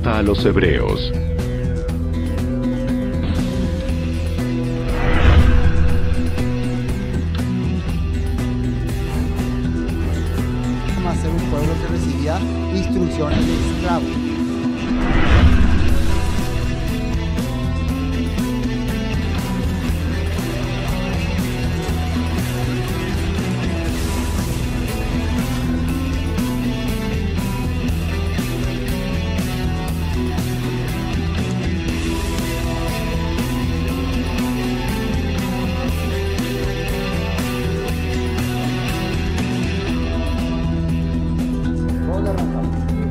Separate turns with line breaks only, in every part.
carta a los Hebreos.
A ser un pueblo que recibía instrucciones de esclavos.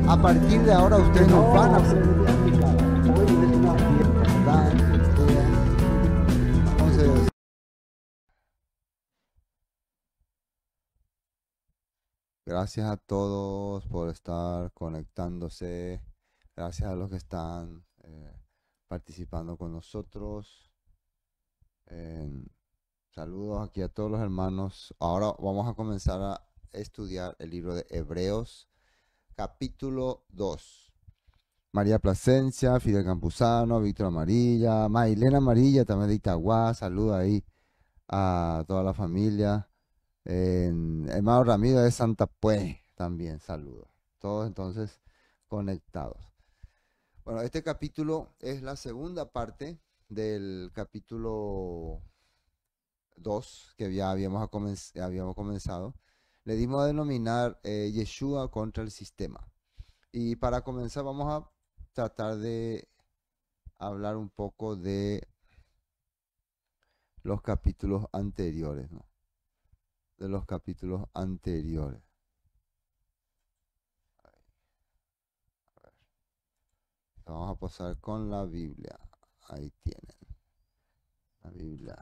A partir de ahora ustedes no van a ser entonces, gracias a todos por estar conectándose. Gracias a los que están participando con nosotros. Saludos aquí a todos los hermanos. Ahora vamos a comenzar a estudiar el libro de Hebreos, capítulo 2. María Plasencia, Fidel Campuzano, Víctor Amarilla, Mailena Amarilla, también de Itagua. Saluda ahí a toda la familia. Hermano Ramiro de Santa Pue, también saludo. Todos entonces conectados. Bueno, este capítulo es la segunda parte del capítulo 2 que ya habíamos comenzado. Le dimos a denominar Yeshua contra el sistema. Y para comenzar vamos a tratar de hablar un poco de los capítulos anteriores, ¿no? De los capítulos anteriores. Vamos a pasar con la Biblia. Ahí tienen. La Biblia.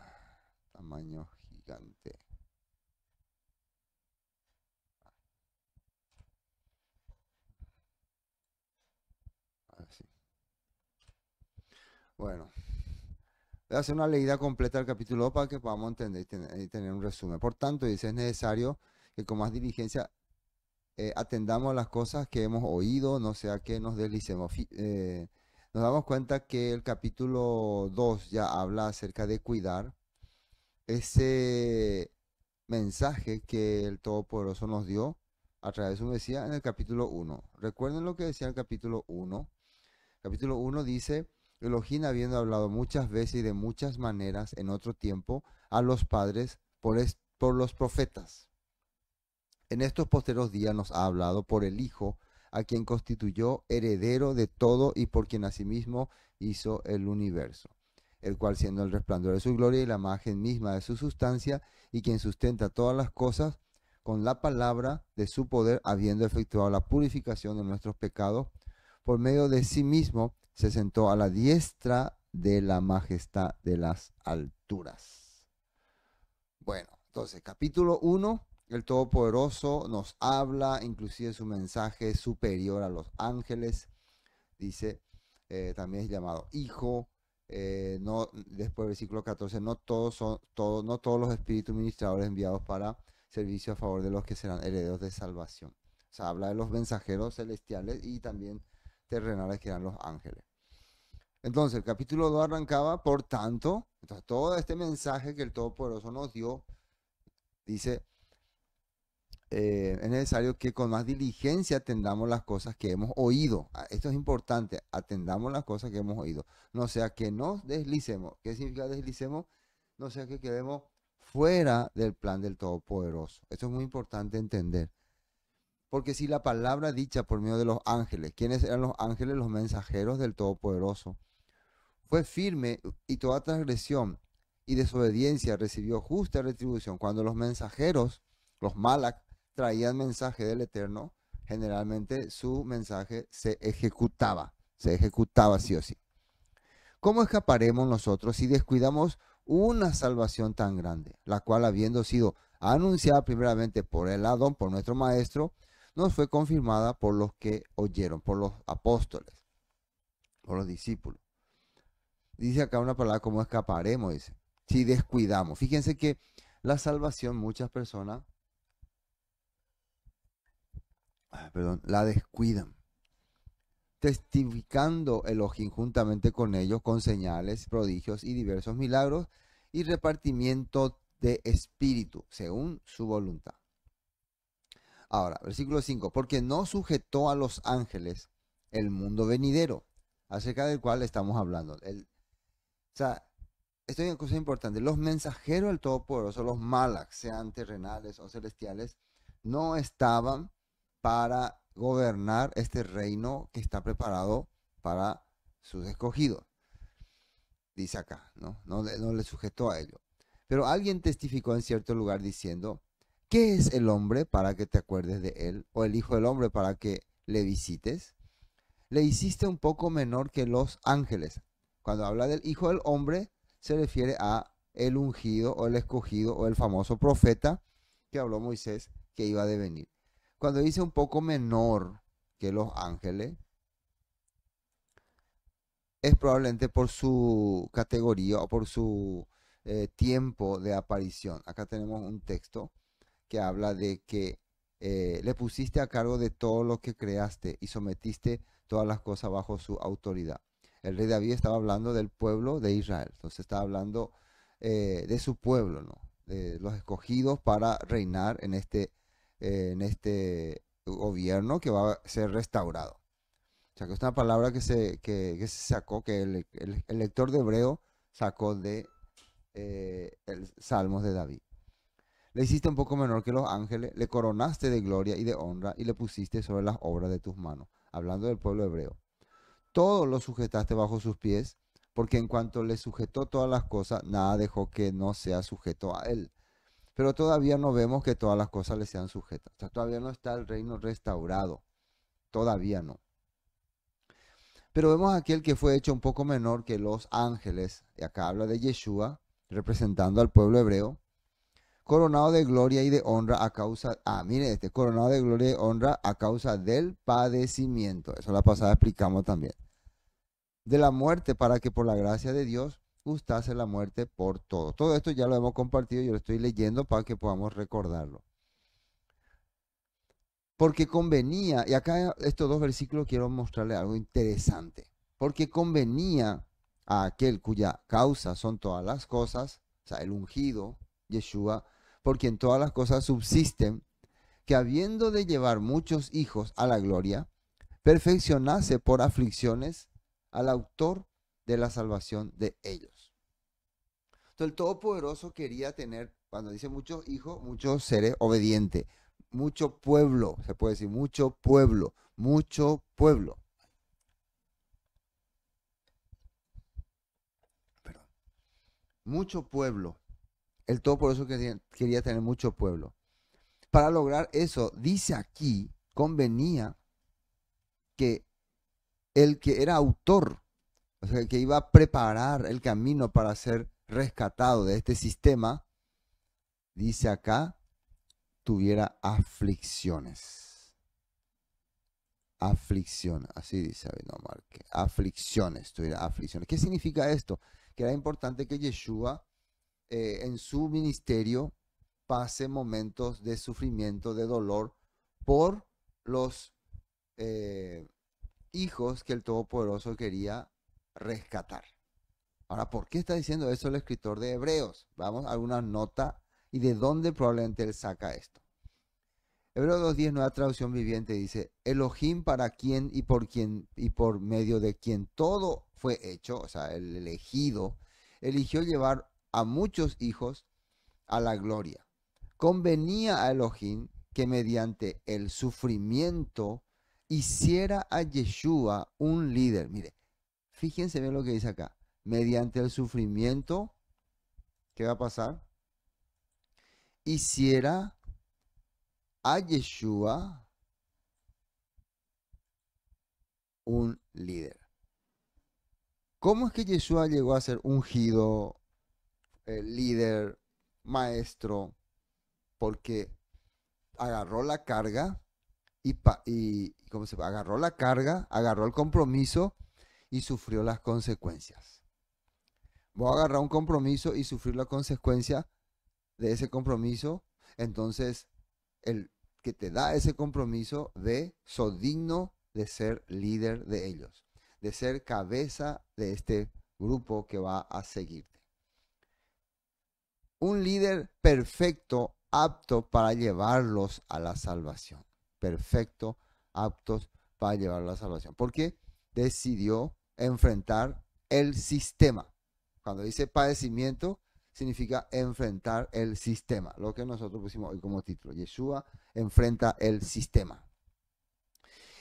Tamaño gigante. Así. Bueno. Voy a hacer una leída completa del capítulo 2 para que podamos entender y tener un resumen. Por tanto, dice, es necesario que con más diligencia atendamos las cosas que hemos oído, no sea que nos deslicemos. Nos damos cuenta que el capítulo 2 ya habla acerca de cuidar ese mensaje que el Todopoderoso nos dio a través de su Mesías en el capítulo 1. Recuerden lo que decía el capítulo 1. Capítulo 1 dice: Elohim, habiendo hablado muchas veces y de muchas maneras en otro tiempo a los padres por los profetas, en estos posteros días nos ha hablado por el Hijo, a quien constituyó heredero de todo y por quien asimismo hizo el universo, el cual, siendo el resplandor de su gloria y la imagen misma de su sustancia, y quien sustenta todas las cosas con la palabra de su poder, habiendo efectuado la purificación de nuestros pecados, por medio de sí mismo se sentó a la diestra de la majestad de las alturas. Bueno, entonces, capítulo 1, el Todopoderoso nos habla, inclusive su mensaje es superior a los ángeles. Dice, también es llamado Hijo. No, después del versículo 14, no todos los espíritus ministradores enviados para servicio a favor de los que serán herederos de salvación. O sea, habla de los mensajeros celestiales y también terrenales, que eran los ángeles. Entonces, el capítulo 2 arrancaba, por tanto, entonces, todo este mensaje que el Todopoderoso nos dio, dice, es necesario que con más diligencia atendamos las cosas que hemos oído. Esto es importante, atendamos las cosas que hemos oído. No sea que nos deslicemos. ¿Qué significa deslicemos? No sea que quedemos fuera del plan del Todopoderoso. Esto es muy importante entender. Porque si la palabra dicha por medio de los ángeles, ¿quiénes eran los ángeles? Los mensajeros del Todopoderoso, fue firme, y toda transgresión y desobediencia recibió justa retribución. Cuando los mensajeros, los malak, traían mensaje del Eterno, generalmente su mensaje se ejecutaba sí o sí. ¿Cómo escaparemos nosotros si descuidamos una salvación tan grande, la cual, habiendo sido anunciada primeramente por el Adón, por nuestro Maestro, nos fue confirmada por los que oyeron, por los apóstoles, por los discípulos? Dice acá una palabra, ¿cómo escaparemos? Dice, si descuidamos. Fíjense que la salvación, muchas personas, la descuidan. testificando Elohim juntamente con ellos con señales, prodigios y diversos milagros y repartimiento de espíritu, según su voluntad. Ahora, versículo 5, porque no sujetó a los ángeles el mundo venidero, acerca del cual estamos hablando. O sea, esto es una cosa importante. Los mensajeros del Todopoderoso, los malaks, sean terrenales o celestiales, no estaban para gobernar este reino que está preparado para sus escogidos. Dice acá, no le sujetó a ello. Pero alguien testificó en cierto lugar diciendo, ¿qué es el hombre para que te acuerdes de él? ¿O el hijo del hombre para que le visites? Le hiciste un poco menor que los ángeles. Cuando habla del hijo del hombre, se refiere a el ungido o el escogido o el famoso profeta que habló Moisés que iba a devenir. Cuando dice un poco menor que los ángeles, es probablemente por su categoría o por su tiempo de aparición. Acá tenemos un texto que habla de que le pusiste a cargo de todo lo que creaste y sometiste todas las cosas bajo su autoridad. El rey David estaba hablando del pueblo de Israel, entonces estaba hablando de su pueblo, ¿no? De los escogidos para reinar en este gobierno que va a ser restaurado. O sea, que es una palabra que se sacó, que el lector de Hebreo sacó de el Salmos de David. Le hiciste un poco menor que los ángeles, le coronaste de gloria y de honra y le pusiste sobre las obras de tus manos. Hablando del pueblo hebreo. Todo lo sujetaste bajo sus pies, porque en cuanto le sujetó todas las cosas, nada dejó que no sea sujeto a él. Pero todavía no vemos que todas las cosas le sean sujetas. O sea, todavía no está el reino restaurado. Todavía no. Pero vemos aquel que fue hecho un poco menor que los ángeles. Y acá habla de Yeshua, representando al pueblo hebreo. Coronado de gloria y de honra a causa, miren coronado de gloria y honra a causa del padecimiento. Eso la pasada explicamos también. De la muerte para que por la gracia de Dios gustase la muerte por todo. Todo esto ya lo hemos compartido, yo lo estoy leyendo para que podamos recordarlo. Porque convenía, y acá estos dos versículos quiero mostrarle algo interesante. Porque convenía a aquel cuya causa son todas las cosas, o sea, el ungido, Yeshua, por quien todas las cosas subsisten, que habiendo de llevar muchos hijos a la gloria, perfeccionase por aflicciones al autor de la salvación de ellos. Entonces el Todopoderoso quería tener, cuando dice muchos hijos, muchos seres obedientes, mucho pueblo, se puede decir, mucho pueblo, mucho pueblo. Perdón. Mucho pueblo. El Todopoderoso quería tener mucho pueblo. Para lograr eso, dice aquí, convenía que el que era autor, o sea, el que iba a preparar el camino para ser rescatado de este sistema, dice acá, tuviera aflicciones. Aflicción, así dice Abino Marque. Aflicciones, tuviera aflicciones. ¿Qué significa esto? Que era importante que Yeshua en su ministerio pase momentos de sufrimiento, de dolor por los hijos que el Todopoderoso quería rescatar. Ahora, ¿por qué está diciendo eso el escritor de Hebreos? Vamos a alguna nota y de dónde probablemente él saca esto. Hebreos 2:10, nueva traducción viviente, dice, Elohim para quien y por medio de quien todo fue hecho, o sea, el elegido, eligió llevar a muchos hijos a la gloria. Convenía a Elohim que mediante el sufrimiento hiciera a Yeshua un líder. Mire, fíjense bien lo que dice acá. Mediante el sufrimiento, ¿qué va a pasar? Hiciera a Yeshua un líder. ¿Cómo es que Yeshua llegó a ser ungido, líder, maestro? Porque agarró la carga ¿cómo se llama? Agarró la carga, agarró el compromiso y sufrió las consecuencias. Voy a agarrar un compromiso y sufrir la consecuencia de ese compromiso. Entonces, el que te da ese compromiso ve, sos digno de ser líder de ellos, de ser cabeza de este grupo que va a seguirte. Un líder perfecto, apto para llevarlos a la salvación. Perfecto, aptos para llevarlos a la salvación. Porque decidió enfrentar el sistema. Cuando dice padecimiento, significa enfrentar el sistema. Lo que nosotros pusimos hoy como título. Yeshua enfrenta el sistema.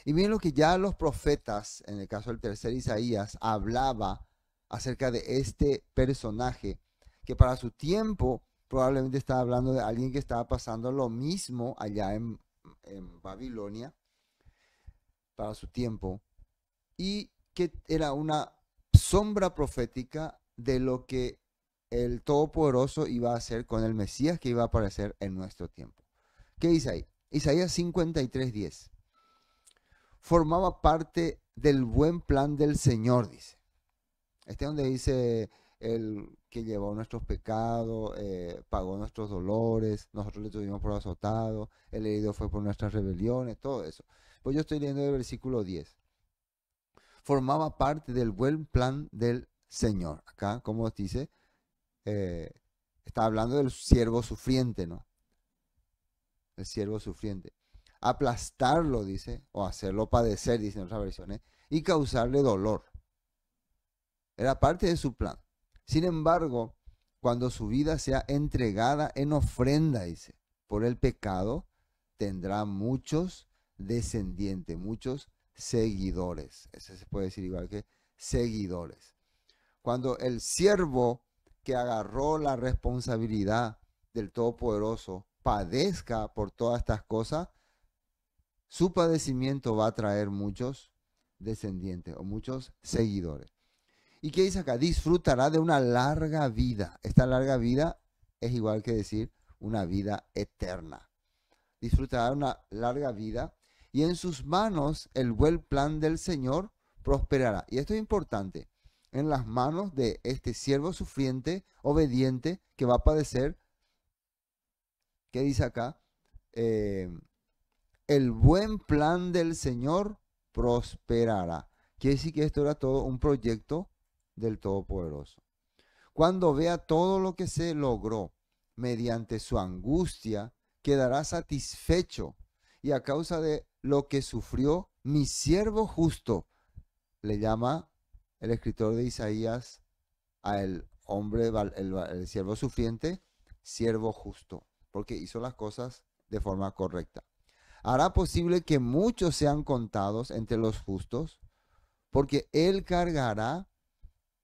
Y miren lo que ya los profetas, en el caso del tercer Isaías, hablaba acerca de este personaje que para su tiempo probablemente estaba hablando de alguien que estaba pasando lo mismo allá en Babilonia, para su tiempo, y que era una sombra profética de lo que el Todopoderoso iba a hacer con el Mesías que iba a aparecer en nuestro tiempo. ¿Qué dice ahí? Isaías 53:10. Formaba parte del buen plan del Señor, dice. Este es donde dice el que llevó nuestros pecados, pagó nuestros dolores, nosotros le tuvimos por azotado, el herido fue por nuestras rebeliones, todo eso. Pues yo estoy leyendo el versículo 10. Formaba parte del buen plan del Señor. Acá, como dice, está hablando del siervo sufriente, ¿no? El siervo sufriente. Aplastarlo, dice, o hacerlo padecer, dice en otras versiones, y causarle dolor. Era parte de su plan. Sin embargo, cuando su vida sea entregada en ofrenda, dice, por el pecado, tendrá muchos descendientes, muchos seguidores. Ese se puede decir igual que seguidores. Cuando el siervo que agarró la responsabilidad del Todopoderoso padezca por todas estas cosas, su padecimiento va a traer muchos descendientes o muchos seguidores. ¿Y qué dice acá? Disfrutará de una larga vida. Esta larga vida es igual que decir una vida eterna. Disfrutará de una larga vida y en sus manos el buen plan del Señor prosperará. Y esto es importante. En las manos de este siervo sufriente, obediente, que va a padecer, ¿qué dice acá? El buen plan del Señor prosperará. Quiere decir que esto era todo un proyecto del Todopoderoso. Cuando vea todo lo que se logró mediante su angustia, quedará satisfecho y a causa de lo que sufrió, mi siervo justo, le llama el escritor de Isaías al hombre, el siervo sufriente, siervo justo, porque hizo las cosas de forma correcta. Hará posible que muchos sean contados entre los justos, porque él cargará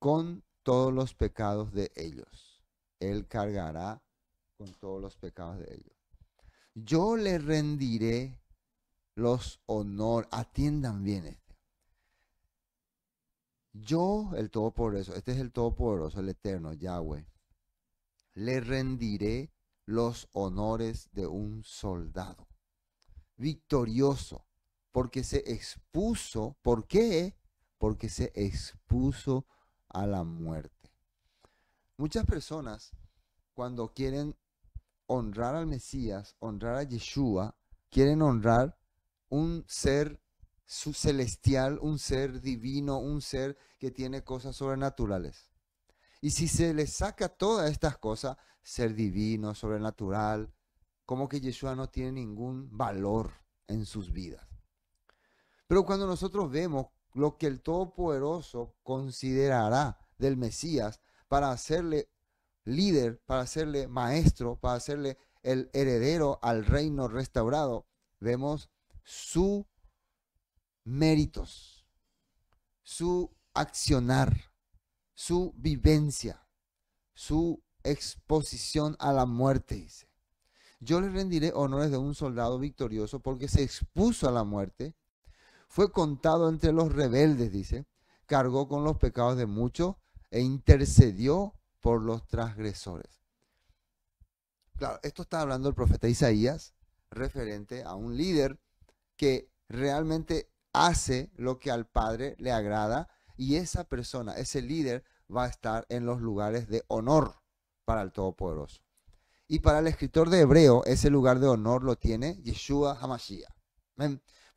con todos los pecados de ellos. Él cargará con todos los pecados de ellos. Yo le rendiré los honores. Atiendan bien esto. Yo, el Todopoderoso, este es el Todopoderoso, el Eterno, Yahweh, le rendiré los honores de un soldado victorioso, porque se expuso. ¿Por qué? Porque se expuso a la muerte. Muchas personas, cuando quieren honrar al Mesías, honrar a Yeshua, quieren honrar un ser celestial, un ser divino, un ser que tiene cosas sobrenaturales. Y si se les saca todas estas cosas, ser divino, sobrenatural, como que Yeshua no tiene ningún valor en sus vidas. Pero cuando nosotros vemos lo que el Todopoderoso considerará del Mesías para hacerle líder, para hacerle maestro, para hacerle el heredero al reino restaurado, vemos sus méritos, su accionar, su vivencia, su exposición a la muerte, dice. Yo le rendiré honores de un soldado victorioso porque se expuso a la muerte, fue contado entre los rebeldes, dice, cargó con los pecados de muchos e intercedió por los transgresores. Claro, esto está hablando el profeta Isaías referente a un líder que realmente hace lo que al Padre le agrada y esa persona, ese líder, va a estar en los lugares de honor para el Todopoderoso. Y para el escritor de Hebreo, ese lugar de honor lo tiene Yeshua HaMashiach.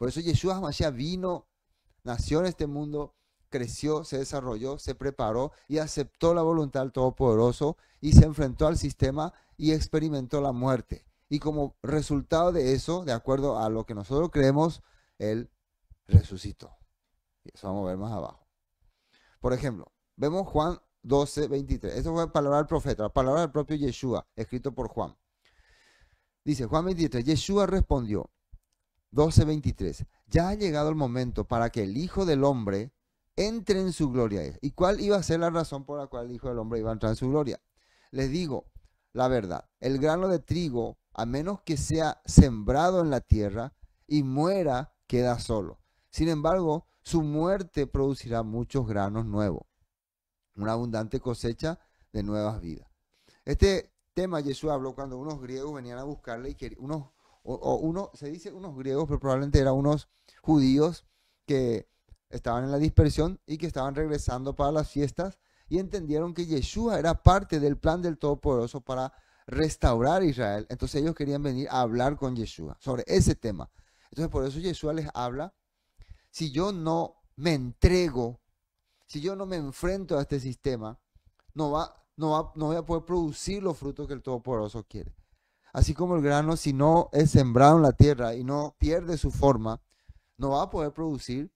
Por eso Yeshua HaMashiach vino, nació en este mundo, creció, se desarrolló, se preparó y aceptó la voluntad del Todopoderoso y se enfrentó al sistema y experimentó la muerte. Y como resultado de eso, de acuerdo a lo que nosotros creemos, Él resucitó. Y eso vamos a ver más abajo. Por ejemplo, vemos Juan 12:23. Esto fue palabra del profeta, la palabra del propio Yeshua, escrito por Juan. Dice Juan 23, Yeshua respondió, 12:23, ya ha llegado el momento para que el Hijo del Hombre entre en su gloria. ¿Y cuál iba a ser la razón por la cual el Hijo del Hombre iba a entrar en su gloria? Les digo la verdad, el grano de trigo, a menos que sea sembrado en la tierra y muera, queda solo. Sin embargo, su muerte producirá muchos granos nuevos, una abundante cosecha de nuevas vidas. Este tema Jesús habló cuando unos griegos venían a buscarle y se dice unos griegos, pero probablemente eran unos judíos que estaban en la dispersión y que estaban regresando para las fiestas y entendieron que Yeshua era parte del plan del Todopoderoso para restaurar a Israel. Entonces ellos querían venir a hablar con Yeshua sobre ese tema. Entonces por eso Yeshua les habla, si yo no me entrego, si yo no me enfrento a este sistema, no voy a poder producir los frutos que el Todopoderoso quiere. Así como el grano, si no es sembrado en la tierra y no pierde su forma, no va a poder producir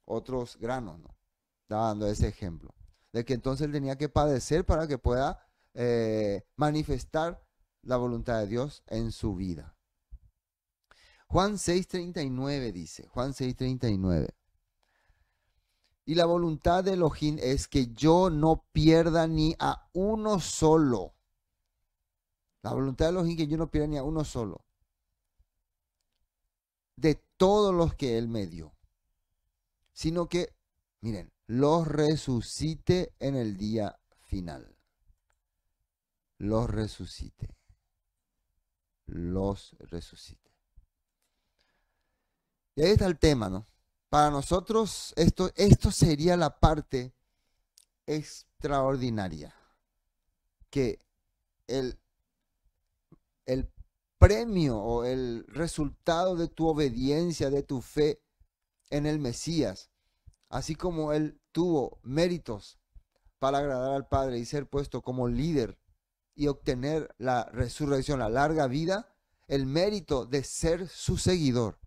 otros granos, ¿no? Estaba dando ese ejemplo. De que entonces él tenía que padecer para que pueda manifestar la voluntad de Dios en su vida. Juan 6:39 dice, Juan 6:39. Y la voluntad de Elohim es que yo no pierda ni a uno solo. La voluntad de Elohim es que yo no pierda ni a uno solo. De todos los que Él me dio. Sino que, miren, los resucite en el día final. Los resucite. Los resucite. Y ahí está el tema, ¿no? Para nosotros esto sería la parte extraordinaria. Que el premio o el resultado de tu obediencia, de tu fe en el Mesías, así como él tuvo méritos para agradar al Padre y ser puesto como líder y obtener la resurrección, la larga vida, el mérito de ser su seguidor,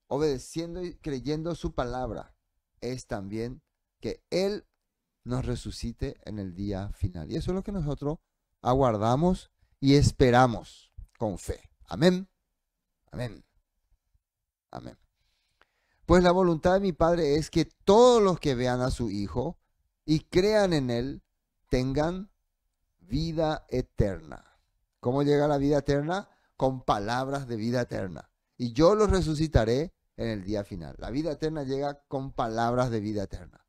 obedeciendo y creyendo su palabra, es también que Él nos resucite en el día final. Y eso es lo que nosotros aguardamos y esperamos con fe. Amén. Amén. Amén. Pues la voluntad de mi Padre es que todos los que vean a su Hijo y crean en Él tengan vida eterna. ¿Cómo llega la vida eterna? Con palabras de vida eterna. Y yo los resucitaré en el día final. La vida eterna llega con palabras de vida eterna.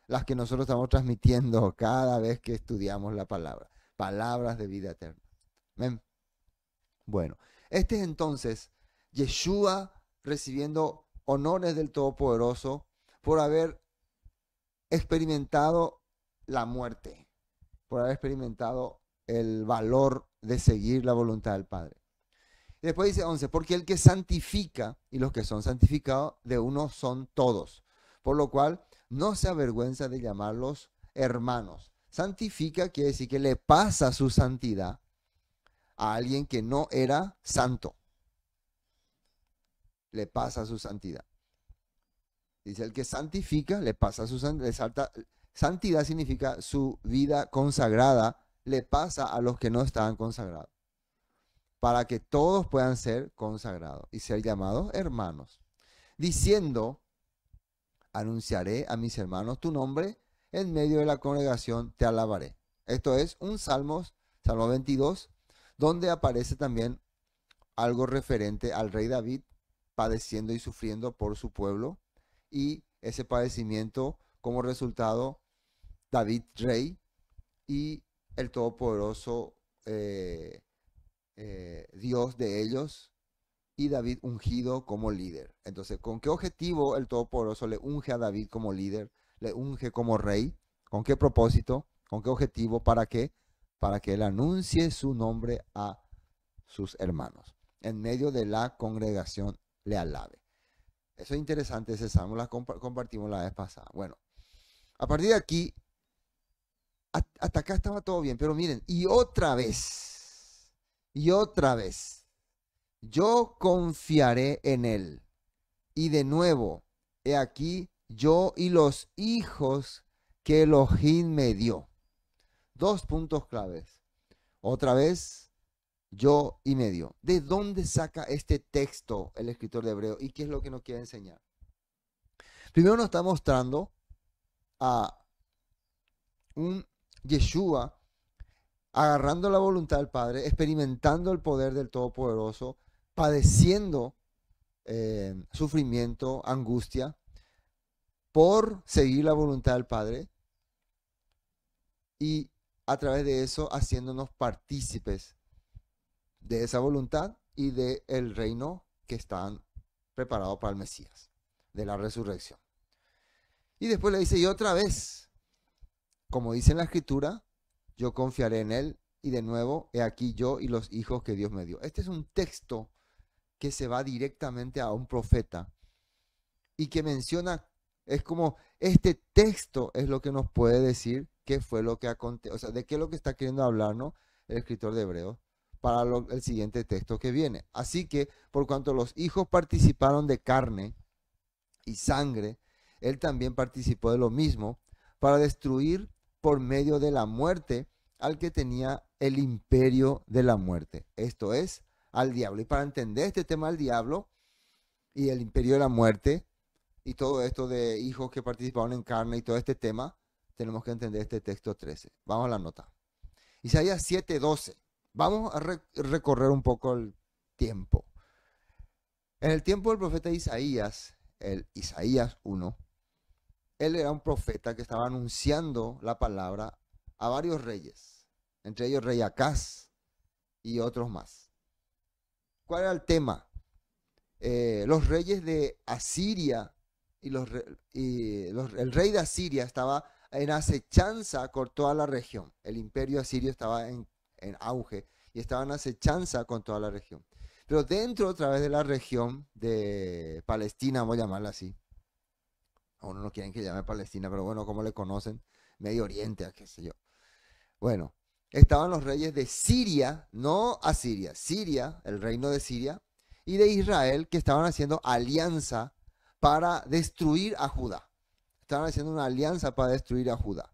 Las que nosotros estamos transmitiendo cada vez que estudiamos la palabra. Palabras de vida eterna. ¿Ven? Bueno, este es entonces Yeshua recibiendo honores del Todopoderoso por haber experimentado la muerte, por haber experimentado el valor de seguir la voluntad del Padre. Y después dice 11, porque el que santifica, y los que son santificados, de uno son todos, por lo cual no se avergüenza de llamarlos hermanos. Santifica quiere decir que le pasa su santidad a alguien que no era santo. Le pasa su santidad. Dice, el que santifica, le pasa su santidad. Santidad significa su vida consagrada, le pasa a los que no estaban consagrados. Para que todos puedan ser consagrados y ser llamados hermanos. Diciendo, anunciaré a mis hermanos tu nombre, en medio de la congregación te alabaré. Esto es un Salmo 22, donde aparece también algo referente al rey David padeciendo y sufriendo por su pueblo, y ese padecimiento como resultado David rey y el todopoderoso Dios de ellos y David ungido como líder. Entonces, ¿con qué objetivo el Todopoderoso le unge a David como líder? Le unge como rey. ¿Con qué propósito? ¿Con qué objetivo? ¿Para qué? Para que él anuncie su nombre a sus hermanos. En medio de la congregación le alabe. Eso es interesante, ese salmo, compartimos la vez pasada. Bueno, a partir de aquí, hasta acá estaba todo bien, pero miren, y otra vez, yo confiaré en él. Y de nuevo, he aquí, yo y los hijos que Elohim me dio. Dos puntos claves. Otra vez, yo y me dio. ¿De dónde saca este texto el escritor de Hebreo y qué es lo que nos quiere enseñar? Primero nos está mostrando a un Yeshua agarrando la voluntad del Padre, experimentando el poder del Todopoderoso, padeciendo sufrimiento, angustia, por seguir la voluntad del Padre y a través de eso haciéndonos partícipes de esa voluntad y del reino que están preparados para el Mesías, de la resurrección. Y después le dice, y otra vez, como dice en la Escritura, yo confiaré en él, y de nuevo, he aquí yo y los hijos que Dios me dio. Este es un texto que se va directamente a un profeta y que menciona, es como, este texto es lo que nos puede decir qué fue lo que aconteció, o sea, de qué es lo que está queriendo hablarnos el escritor de Hebreos para el siguiente texto que viene. Así que, por cuanto los hijos participaron de carne y sangre, él también participó de lo mismo para destruir por medio de la muerte al que tenía el imperio de la muerte, esto es, al diablo. Y para entender este tema del diablo y el imperio de la muerte y todo esto de hijos que participaron en carne y todo este tema, tenemos que entender este texto 13. Vamos a la nota. Isaías 7:12. Vamos a recorrer un poco el tiempo. En el tiempo del profeta Isaías, el Isaías 1, él era un profeta que estaba anunciando la palabra a varios reyes, entre ellos rey Acaz y otros más. ¿Cuál era el tema? Los reyes de Asiria el rey de Asiria estaba en acechanza con toda la región. El imperio asirio estaba en auge y estaba en acechanza con toda la región. Pero dentro otra vez de la región de Palestina, vamos a llamarla así. A uno no quieren que llame Palestina, pero bueno, como le conocen, Medio Oriente, qué sé yo. Bueno, estaban los reyes de Siria, no Asiria, Siria, el reino de Siria, y de Israel, que estaban haciendo alianza para destruir a Judá. Estaban haciendo una alianza para destruir a Judá.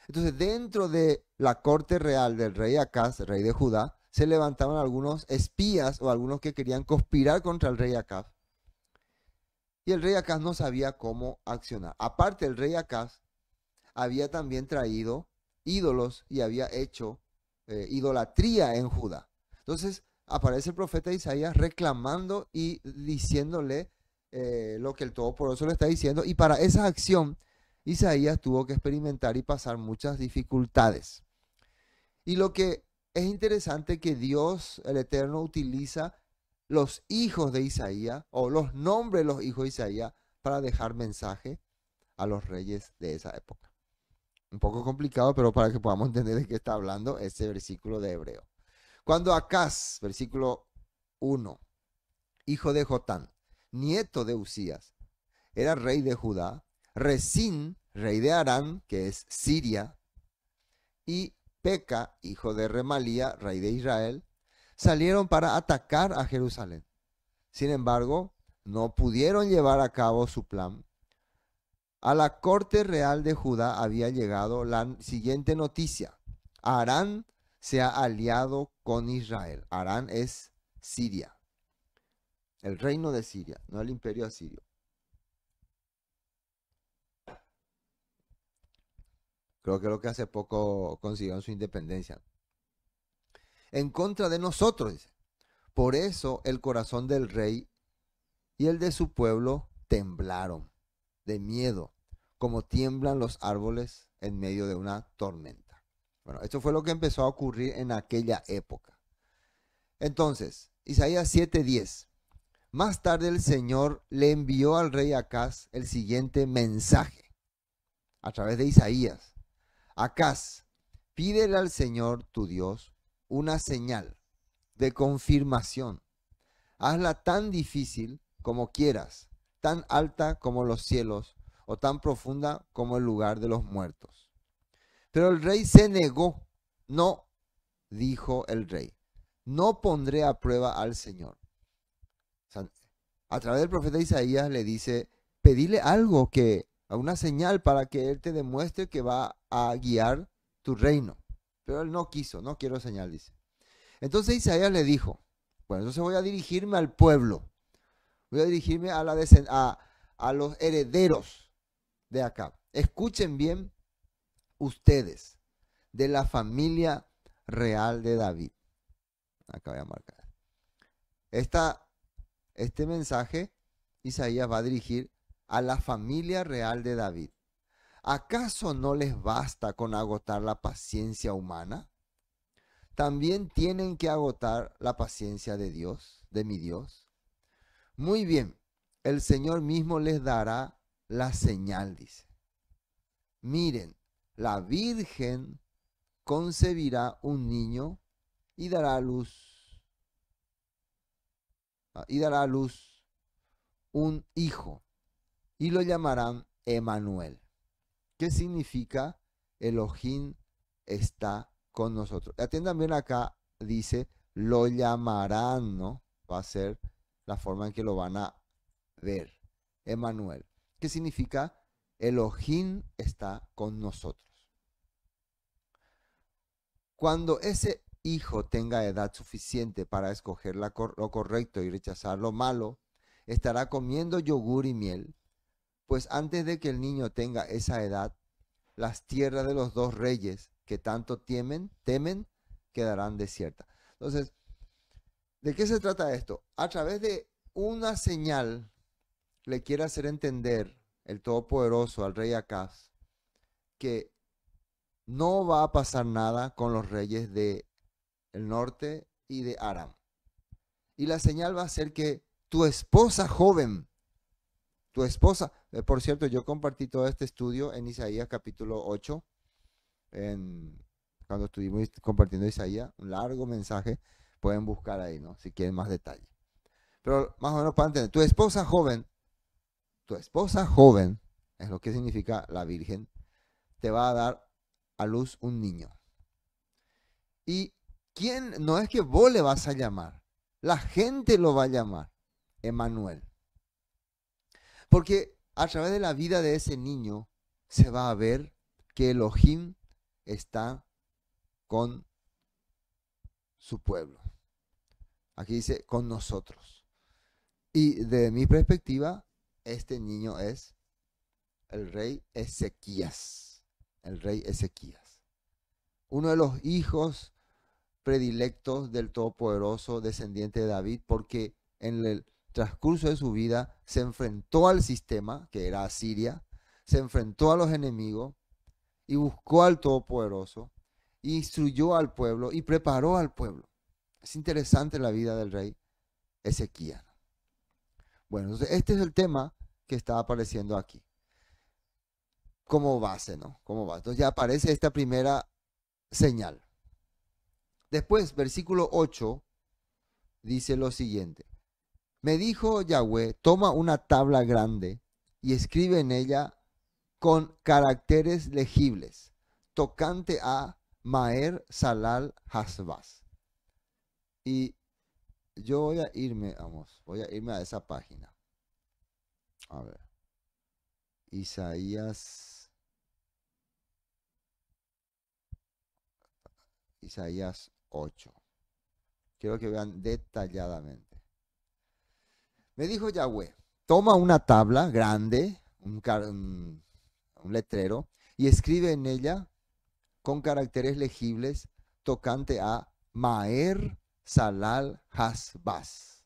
Entonces, dentro de la corte real del rey Acaz, rey de Judá, se levantaban algunos espías o algunos que querían conspirar contra el rey Acaz. Y el rey Acaz no sabía cómo accionar. Aparte, el rey Acaz había también traído ídolos y había hecho idolatría en Judá. Entonces, aparece el profeta Isaías reclamando y diciéndole lo que el Todopoderoso le está diciendo. Y para esa acción, Isaías tuvo que experimentar y pasar muchas dificultades. Y lo que es interesante que Dios, el Eterno, utiliza los hijos de Isaías, o los nombres de los hijos de Isaías, para dejar mensaje a los reyes de esa época. Un poco complicado, pero para que podamos entender de qué está hablando ese versículo de Hebreo. Cuando Acaz, versículo 1, hijo de Jotán, nieto de Usías, era rey de Judá, Resín, rey de Arán, que es Siria, y Peca, hijo de Remalía, rey de Israel, salieron para atacar a Jerusalén. Sin embargo, no pudieron llevar a cabo su plan. A la corte real de Judá había llegado la siguiente noticia. Arán se ha aliado con Israel. Arán es Siria, el reino de Siria, no el imperio asirio. Creo que lo que hace poco consiguieron su independencia. En contra de nosotros, dice. Por eso el corazón del rey y el de su pueblo temblaron de miedo, como tiemblan los árboles en medio de una tormenta. Bueno, esto fue lo que empezó a ocurrir en aquella época. Entonces, Isaías 7:10. Más tarde el Señor le envió al rey Acaz el siguiente mensaje a través de Isaías. Acaz, pídele al Señor tu Dios una señal de confirmación. Hazla tan difícil como quieras, tan alta como los cielos, o tan profunda como el lugar de los muertos. Pero el rey se negó. No, dijo el rey, no pondré a prueba al Señor. O sea, a través del profeta Isaías le dice, pedile algo, una señal para que Él te demuestre que va a guiar tu reino. Pero él no quiso, no quiero señal, dice. Entonces Isaías le dijo, bueno, entonces voy a dirigirme al pueblo, voy a dirigirme a los herederos de Acab. Escuchen bien ustedes, de la familia real de David. Acá voy a marcar. Este mensaje Isaías va a dirigir a la familia real de David. ¿Acaso no les basta con agotar la paciencia humana? También tienen que agotar la paciencia de Dios, de mi Dios. Muy bien, el Señor mismo les dará la señal, dice. Miren, la Virgen concebirá un niño y dará a luz un hijo y lo llamarán Emanuel. ¿Qué significa Elohim está con nosotros? Atiendan bien acá, dice, lo llamarán, ¿no? Va a ser la forma en que lo van a ver. Emanuel. ¿Qué significa? Elohim está con nosotros. Cuando ese hijo tenga edad suficiente para escoger lo correcto y rechazar lo malo, estará comiendo yogur y miel, pues antes de que el niño tenga esa edad, las tierras de los dos reyes que tanto temen, quedarán desiertas. Entonces, ¿de qué se trata esto? A través de una señal le quiere hacer entender el Todopoderoso al rey Acab que no va a pasar nada con los reyes del norte y de Aram. Y la señal va a ser que tu esposa joven, por cierto, yo compartí todo este estudio en Isaías capítulo 8, cuando estuvimos compartiendo Isaías, un largo mensaje, pueden buscar ahí, ¿no? Si quieren más detalle. Pero más o menos para entender, tu esposa joven, es lo que significa la Virgen, te va a dar a luz un niño. Y quién, no es que vos le vas a llamar, la gente lo va a llamar Emanuel. Porque a través de la vida de ese niño se va a ver que Elohim está con su pueblo. Aquí dice con nosotros. Y de mi perspectiva, este niño es el rey Ezequías. El rey Ezequías. Uno de los hijos predilectos del Todopoderoso, descendiente de David, porque en el transcurso de su vida se enfrentó al sistema, que era Asiria, se enfrentó a los enemigos y buscó al Todopoderoso, instruyó al pueblo y preparó al pueblo. Es interesante la vida del rey Ezequías. Bueno, entonces este es el tema que está apareciendo aquí. Como base, ¿no? Como base. Entonces ya aparece esta primera señal. Después, versículo 8, dice lo siguiente. Me dijo Yahweh, toma una tabla grande y escribe en ella con caracteres legibles, tocante a Maher Salal Hasbaz. Y yo voy a irme a esa página. A ver. Isaías 8. Quiero que vean detalladamente. Me dijo Yahweh, toma una tabla grande, un letrero, y escribe en ella con caracteres legibles tocante a Maher Salal Hasbaz.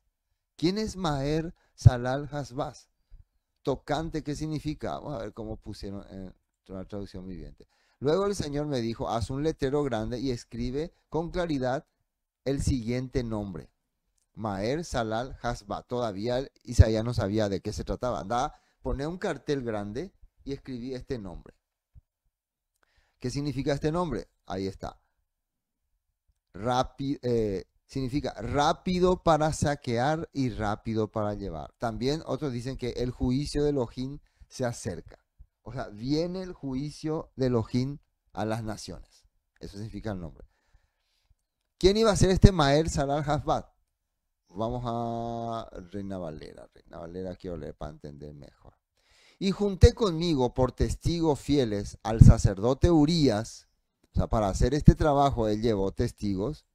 ¿Quién es Maher Salal Hasbaz? Tocante, ¿qué significa? Vamos a ver cómo pusieron en la traducción viviente. Luego el Señor me dijo, haz un letrero grande y escribe con claridad el siguiente nombre. Maher Salal Hasbaz. Todavía Isaías no sabía de qué se trataba. Andaba, poné un cartel grande y escribí este nombre. ¿Qué significa este nombre? Ahí está. significa rápido para saquear y rápido para llevar. También otros dicen que el juicio de Elohim se acerca. O sea, viene el juicio de Elohim a las naciones. Eso significa el nombre. ¿Quién iba a ser este Maher Salal Hasbat? Vamos a Reina Valera. Reina Valera quiero leer para entender mejor. Y junté conmigo por testigos fieles al sacerdote Urías. O sea, para hacer este trabajo él llevó testigos.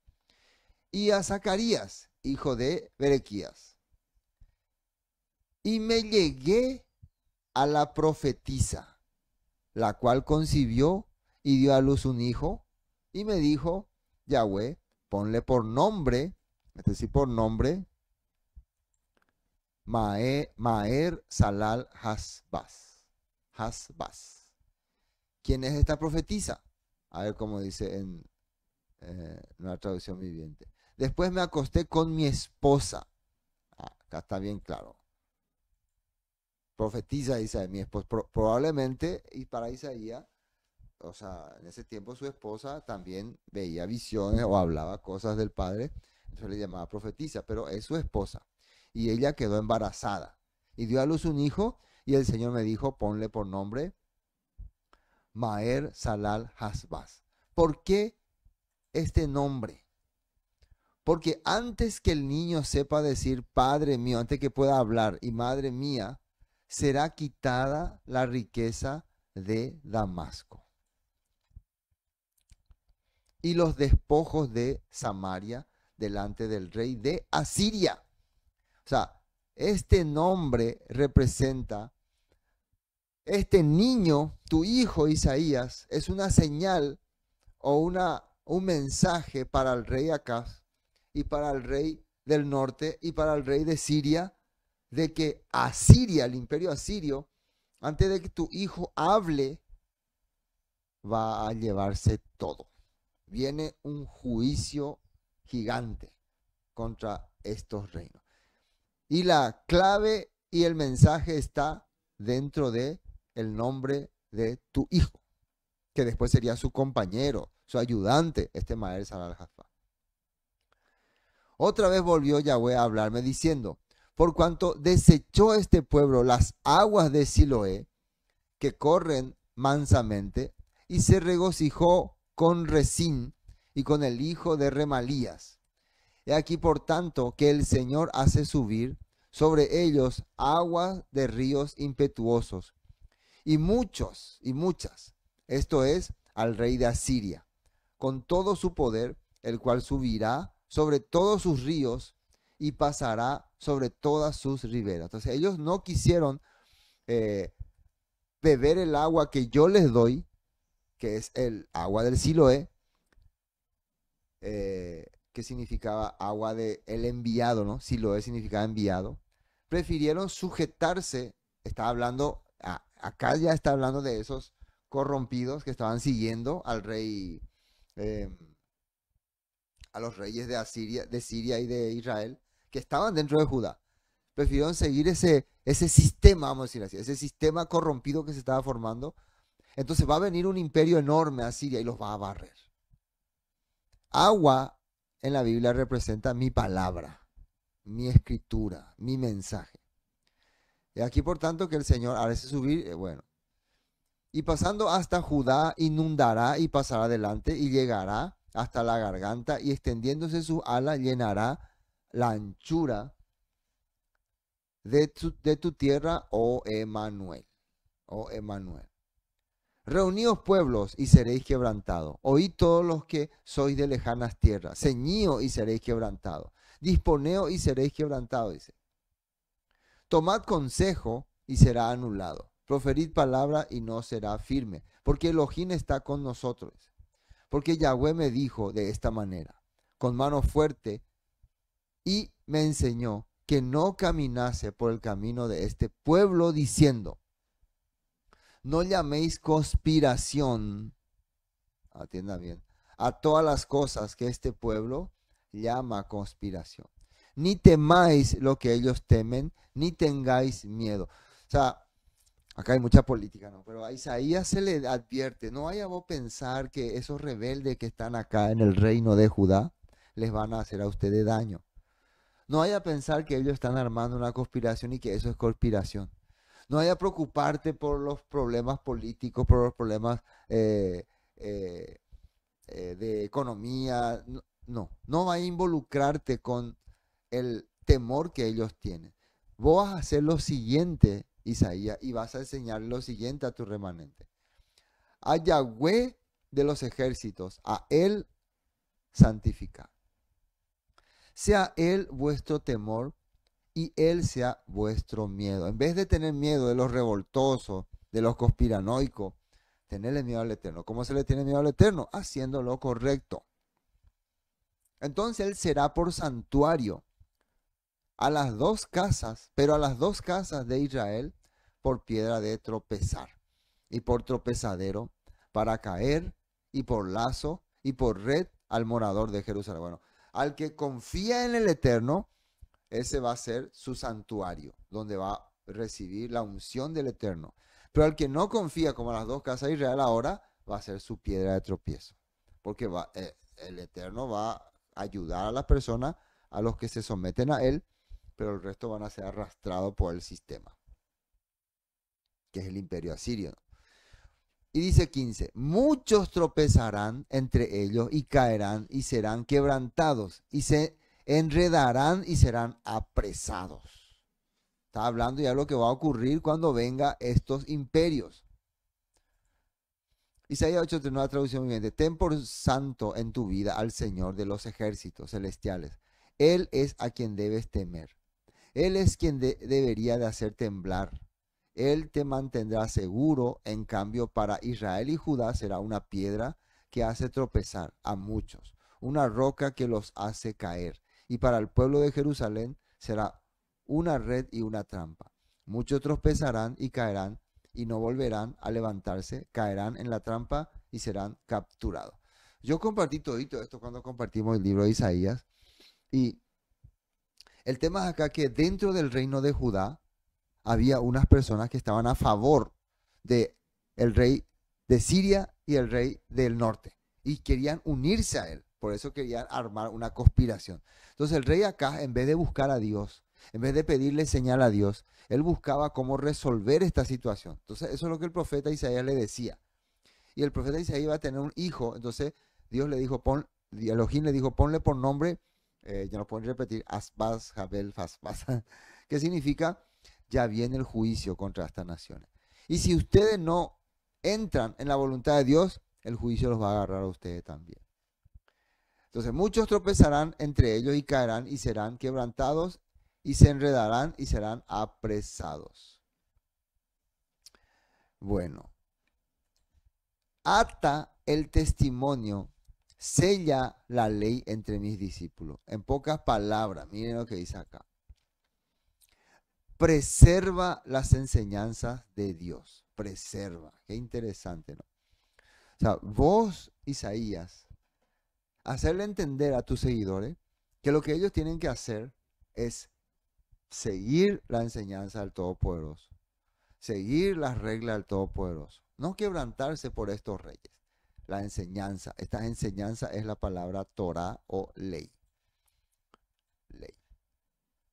Y a Zacarías, hijo de Berequías. Y me llegué a la profetisa, la cual concibió y dio a luz un hijo, y me dijo, Yahweh, ponle por nombre, es decir, por nombre, Maher Salal Hasbaz. Hasbaz. ¿Quién es esta profetisa? A ver cómo dice en una traducción viviente. Después me acosté con mi esposa. Acá está bien claro. Profetiza Isaías, mi esposa. Probablemente, y para Isaías, o sea, en ese tiempo su esposa también veía visiones o hablaba cosas del Padre. Entonces le llamaba profetiza, pero es su esposa. Y ella quedó embarazada. Y dio a luz un hijo, y el Señor me dijo, ponle por nombre Maher Salal Hasbaz. ¿Por qué este nombre? Porque antes que el niño sepa decir Padre mío, antes que pueda hablar y Madre mía, será quitada la riqueza de Damasco y los despojos de Samaria delante del rey de Asiria. O sea, este nombre representa, este niño, tu hijo Isaías, es una señal o un mensaje para el rey Acaz y para el rey del norte y para el rey de Siria, de que Asiria, el imperio asirio, antes de que tu hijo hable, va a llevarse todo. Viene un juicio gigante contra estos reinos. Y la clave y el mensaje está dentro de el nombre de tu hijo, que después sería su compañero, su ayudante, este Maher Salal Hasbaz. Otra vez volvió Yahweh a hablarme diciendo, por cuanto desechó este pueblo las aguas de Siloé, que corren mansamente, y se regocijó con Resín y con el hijo de Remalías. He aquí, por tanto, que el Señor hace subir sobre ellos aguas de ríos impetuosos, y muchos y muchas, esto es, al rey de Asiria, con todo su poder, el cual subirá sobre todos sus ríos y pasará sobre todas sus riberas. Entonces ellos no quisieron beber el agua que yo les doy, que es el agua del Siloé, que significaba agua de el enviado, ¿no? Siloé significaba enviado. Prefirieron sujetarse, está hablando, acá ya está hablando de esos corrompidos que estaban siguiendo al rey, a los reyes de Asiria, de Siria y de Israel, que estaban dentro de Judá. Prefirieron seguir ese sistema, vamos a decir así, ese sistema corrompido que se estaba formando. Entonces va a venir un imperio enorme a Siria y los va a barrer. Agua en la Biblia representa mi palabra, mi escritura, mi mensaje. Y aquí, por tanto, que el Señor hará subir, bueno. Y pasando hasta Judá, inundará y pasará adelante y llegará hasta la garganta y extendiéndose su ala llenará la anchura de tu tierra, oh Emanuel. Oh Emanuel. Reuníos pueblos y seréis quebrantados. Oíd todos los que sois de lejanas tierras. Ceñíos y seréis quebrantados. Disponeos y seréis quebrantados, dice. Tomad consejo y será anulado. Proferid palabra y no será firme. Porque Elohim está con nosotros. Porque Yahweh me dijo de esta manera, con mano fuerte, y me enseñó que no caminase por el camino de este pueblo, diciendo, no llaméis conspiración, atienda bien, a todas las cosas que este pueblo llama conspiración. Ni temáis lo que ellos temen, ni tengáis miedo. O sea, acá hay mucha política, ¿no? Pero a Isaías se le advierte, no vaya vos a pensar que esos rebeldes que están acá en el reino de Judá les van a hacer a ustedes daño. No vaya a pensar que ellos están armando una conspiración y que eso es conspiración. No vaya a preocuparte por los problemas políticos, por los problemas eh, eh, de economía. No, no vaya a involucrarte con el temor que ellos tienen. Vos vas a hacer lo siguiente, Isaías, y vas a enseñar lo siguiente a tu remanente. A Yahweh de los ejércitos, a Él santificar. Sea Él vuestro temor y Él sea vuestro miedo. En vez de tener miedo de los revoltosos, de los conspiranoicos, tenerle miedo al Eterno. ¿Cómo se le tiene miedo al Eterno? Haciendo lo correcto. Entonces Él será por santuario a las dos casas, pero a las dos casas de Israel por piedra de tropezar y por tropezadero para caer y por lazo y por red al morador de Jerusalén. Bueno, al que confía en el Eterno, ese va a ser su santuario, donde va a recibir la unción del Eterno. Pero al que no confía, como las dos casas de Israel ahora, va a ser su piedra de tropiezo. Porque el Eterno va a ayudar a las personas, a los que se someten a Él, pero el resto van a ser arrastrados por el sistema, que es el imperio asirio. Y dice 15, muchos tropezarán entre ellos y caerán y serán quebrantados y se enredarán y serán apresados. Está hablando ya de lo que va a ocurrir cuando vengan estos imperios. Isaías 8, nueva traducción viviente. Ten por santo en tu vida al Señor de los ejércitos celestiales. Él es a quien debes temer. Él es quien debería de hacer temblar. Él te mantendrá seguro. En cambio, para Israel y Judá será una piedra que hace tropezar a muchos, una roca que los hace caer. Y para el pueblo de Jerusalén será una red y una trampa. Muchos tropezarán y caerán y no volverán a levantarse, caerán en la trampa y serán capturados. Yo compartí todo esto cuando compartimos el libro de Isaías, y el tema es acá que dentro del reino de Judá había unas personas que estaban a favor de el rey de Siria y el rey del norte y querían unirse a él. Por eso querían armar una conspiración. Entonces el rey acá, en vez de buscar a Dios, en vez de pedirle señal a Dios, él buscaba cómo resolver esta situación. Entonces eso es lo que el profeta Isaías le decía. Y el profeta Isaías iba a tener un hijo. Entonces Dios le dijo, Elohim le dijo, ponle por nombre, ya lo pueden repetir, Asbaz, Jabel, Fasbaz, que significa, ya viene el juicio contra estas naciones. Y si ustedes no entran en la voluntad de Dios, el juicio los va a agarrar a ustedes también. Entonces muchos tropezarán entre ellos y caerán y serán quebrantados y se enredarán y serán apresados. Bueno, ata el testimonio, sella la ley entre mis discípulos. En pocas palabras, miren lo que dice acá. Preserva las enseñanzas de Dios. Preserva. Qué interesante, ¿no? O sea, vos, Isaías, hacerle entender a tus seguidores que lo que ellos tienen que hacer es seguir la enseñanza del Todopoderoso, seguir las reglas del Todopoderoso, no quebrantarse por estos reyes. La enseñanza, esta enseñanza es la palabra Torah o ley. Ley.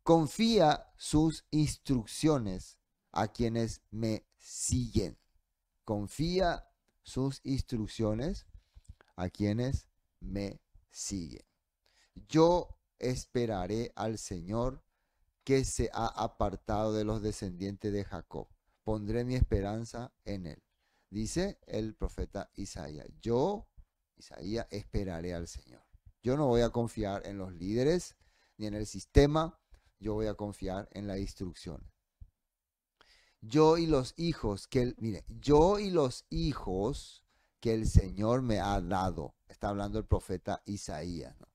Confía sus instrucciones a quienes me siguen. Confía sus instrucciones a quienes me siguen. Yo esperaré al Señor que se ha apartado de los descendientes de Jacob. Pondré mi esperanza en él. Dice el profeta Isaías. Yo, Isaías, esperaré al Señor. Yo no voy a confiar en los líderes ni en el sistema. Yo voy a confiar en la instrucción. Yo y los hijos que el Señor me ha dado. Está hablando el profeta Isaías, ¿no?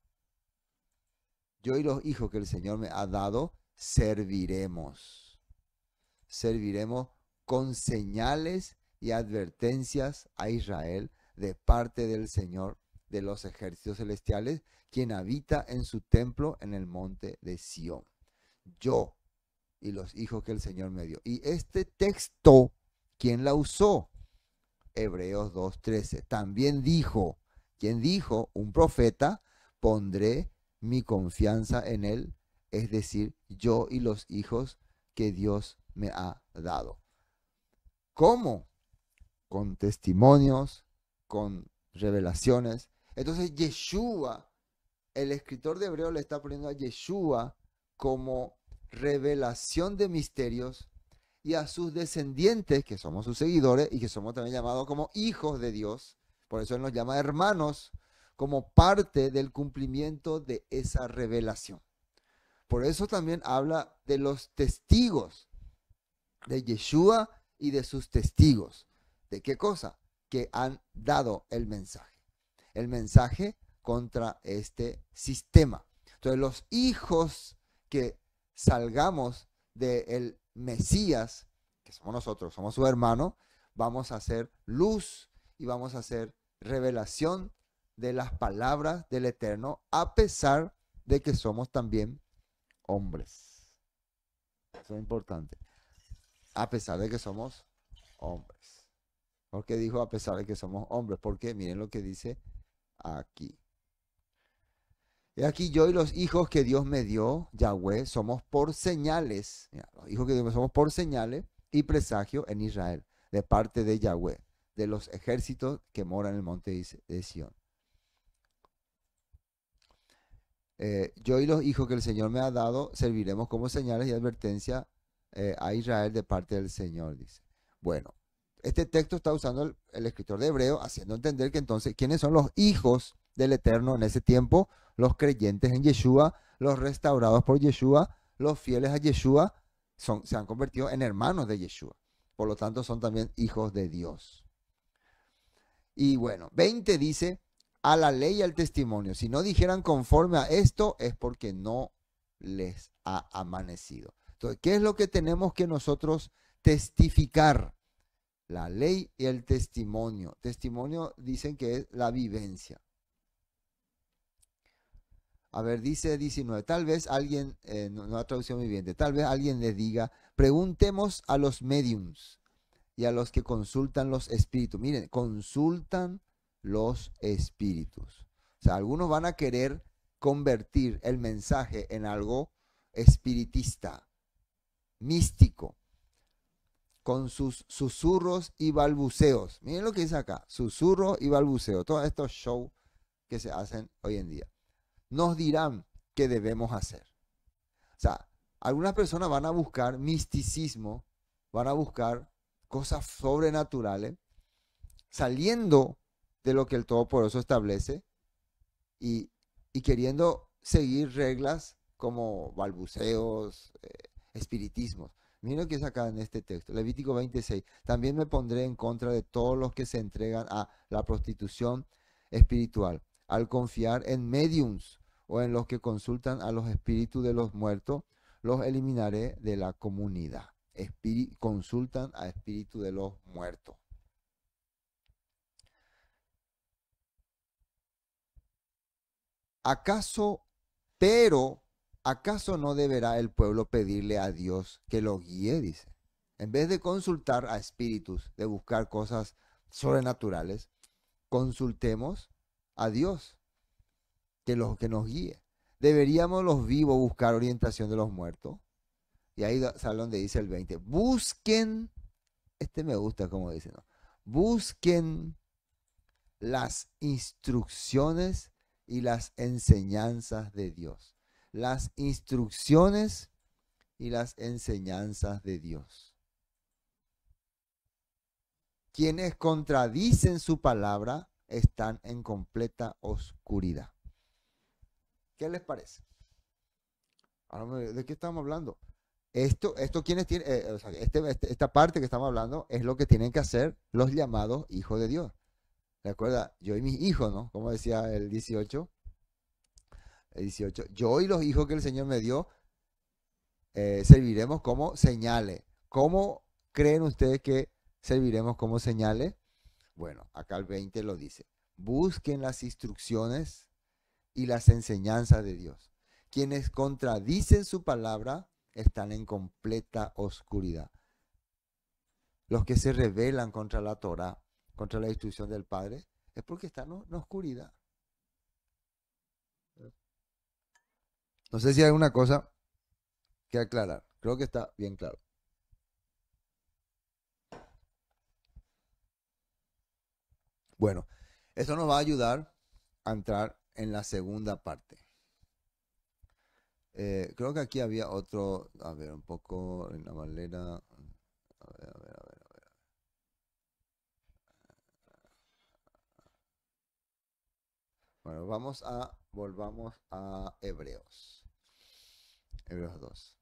Yo y los hijos que el Señor me ha dado, serviremos. Serviremos con señales y advertencias a Israel de parte del Señor de los ejércitos celestiales, quien habita en su templo en el monte de Sión. Yo y los hijos que el Señor me dio. Y este texto, ¿quién la usó? Hebreos 2:13. También dijo, ¿quién dijo? Un profeta, pondré mi confianza en Él, es decir, yo y los hijos que Dios me ha dado. ¿Cómo? Con testimonios, con revelaciones. Entonces, Yeshua, el escritor de Hebreo le está poniendo a Yeshua como revelación de misterios y a sus descendientes, que somos sus seguidores y que somos también llamados como hijos de Dios, por eso Él nos llama hermanos, como parte del cumplimiento de esa revelación. Por eso también habla de los testigos de Yeshua y de sus testigos. ¿De qué cosa? Que han dado el mensaje. El mensaje contra este sistema. Entonces los hijos que salgamos del Mesías, que somos nosotros, somos su hermano, vamos a hacer luz y vamos a hacer revelación de las palabras del Eterno, a pesar de que somos también hombres. Eso es importante. A pesar de que somos hombres. ¿Por qué dijo a pesar de que somos hombres? Porque miren lo que dice aquí. Y aquí yo y los hijos que Dios me dio, Yahweh, somos por señales. Mira, los hijos que Dios me dio somos por señales y presagio en Israel, de parte de Yahweh, de los ejércitos que moran en el monte de Sión. Yo y los hijos que el Señor me ha dado serviremos como señales y advertencia a Israel de parte del Señor, dice. Bueno, este texto está usando el escritor de Hebreo, haciendo entender que entonces, ¿quiénes son los hijos del Eterno en ese tiempo? Los creyentes en Yeshua, los restaurados por Yeshua, los fieles a Yeshua, se han convertido en hermanos de Yeshua. Por lo tanto, son también hijos de Dios. Y bueno, 20 dice, a la ley y al testimonio. Si no dijeran conforme a esto, es porque no les ha amanecido. Entonces, ¿qué es lo que tenemos que nosotros testificar? La ley y el testimonio. Testimonio dicen que es la vivencia. A ver, dice 19. Tal vez alguien, no la traducción viviente, tal vez alguien les diga, preguntemos a los mediums y a los que consultan los espíritus. Miren, consultan los espíritus. O sea, algunos van a querer convertir el mensaje en algo espiritista, místico, con sus susurros y balbuceos. Miren lo que dice acá, susurros y balbuceos, todos estos shows que se hacen hoy en día. Nos dirán qué debemos hacer. O sea, algunas personas van a buscar misticismo, van a buscar cosas sobrenaturales, saliendo de lo que el Todopoderoso establece y queriendo seguir reglas como balbuceos, espiritismos. Miren lo que es acá en este texto, Levítico 26. También me pondré en contra de todos los que se entregan a la prostitución espiritual, al confiar en mediums o en los que consultan a los espíritus de los muertos, los eliminaré de la comunidad. Consultan a espíritu de los muertos. ¿Acaso no deberá el pueblo pedirle a Dios que lo guíe? Dice. En vez de consultar a espíritus, de buscar cosas sobrenaturales, consultemos a Dios que nos guíe. ¿Deberíamos los vivos buscar orientación de los muertos? Y ahí sale donde dice el 20. Busquen, me gusta como dice, ¿no? Busquen las instrucciones y las enseñanzas de Dios. Las instrucciones y las enseñanzas de Dios. Quienes contradicen su palabra están en completa oscuridad. ¿Qué les parece? ¿De qué estamos hablando? Esto quienes tienen, esta parte que estamos hablando es lo que tienen que hacer los llamados hijos de Dios. ¿Recuerda? Yo y mis hijos, ¿no? Como decía el 18. El 18. Yo y los hijos que el Señor me dio serviremos como señales. ¿Cómo creen ustedes que serviremos como señales? Bueno, acá el 20 lo dice. Busquen las instrucciones y las enseñanzas de Dios. Quienes contradicen su palabra están en completa oscuridad. Los que se rebelan contra la Torá, contra la instrucción del Padre, es porque están en oscuridad. No sé si hay alguna cosa que aclarar. Creo que está bien claro. Bueno, eso nos va a ayudar a entrar en la segunda parte. Creo que aquí había otro, a ver, un poco en la Valera. A ver. Bueno, volvamos a Hebreos. Hebreos 2.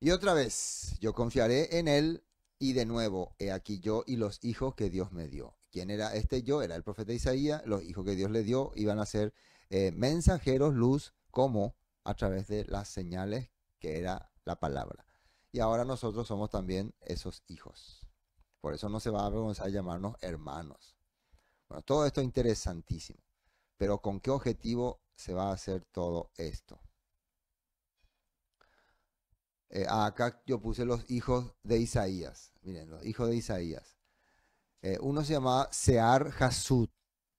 Y otra vez, yo confiaré en él y de nuevo, he aquí yo y los hijos que Dios me dio. ¿Quién era este yo? Era el profeta Isaías. Los hijos que Dios le dio iban a ser mensajeros, luz, como a través de las señales que era la palabra. Y ahora nosotros somos también esos hijos. Por eso no se va a avergonzar llamarnos hermanos. Bueno, todo esto es interesantísimo. Pero ¿con qué objetivo se va a hacer todo esto? Acá yo puse los hijos de Isaías. Miren, los hijos de Isaías. Uno se llamaba Sear Hasud.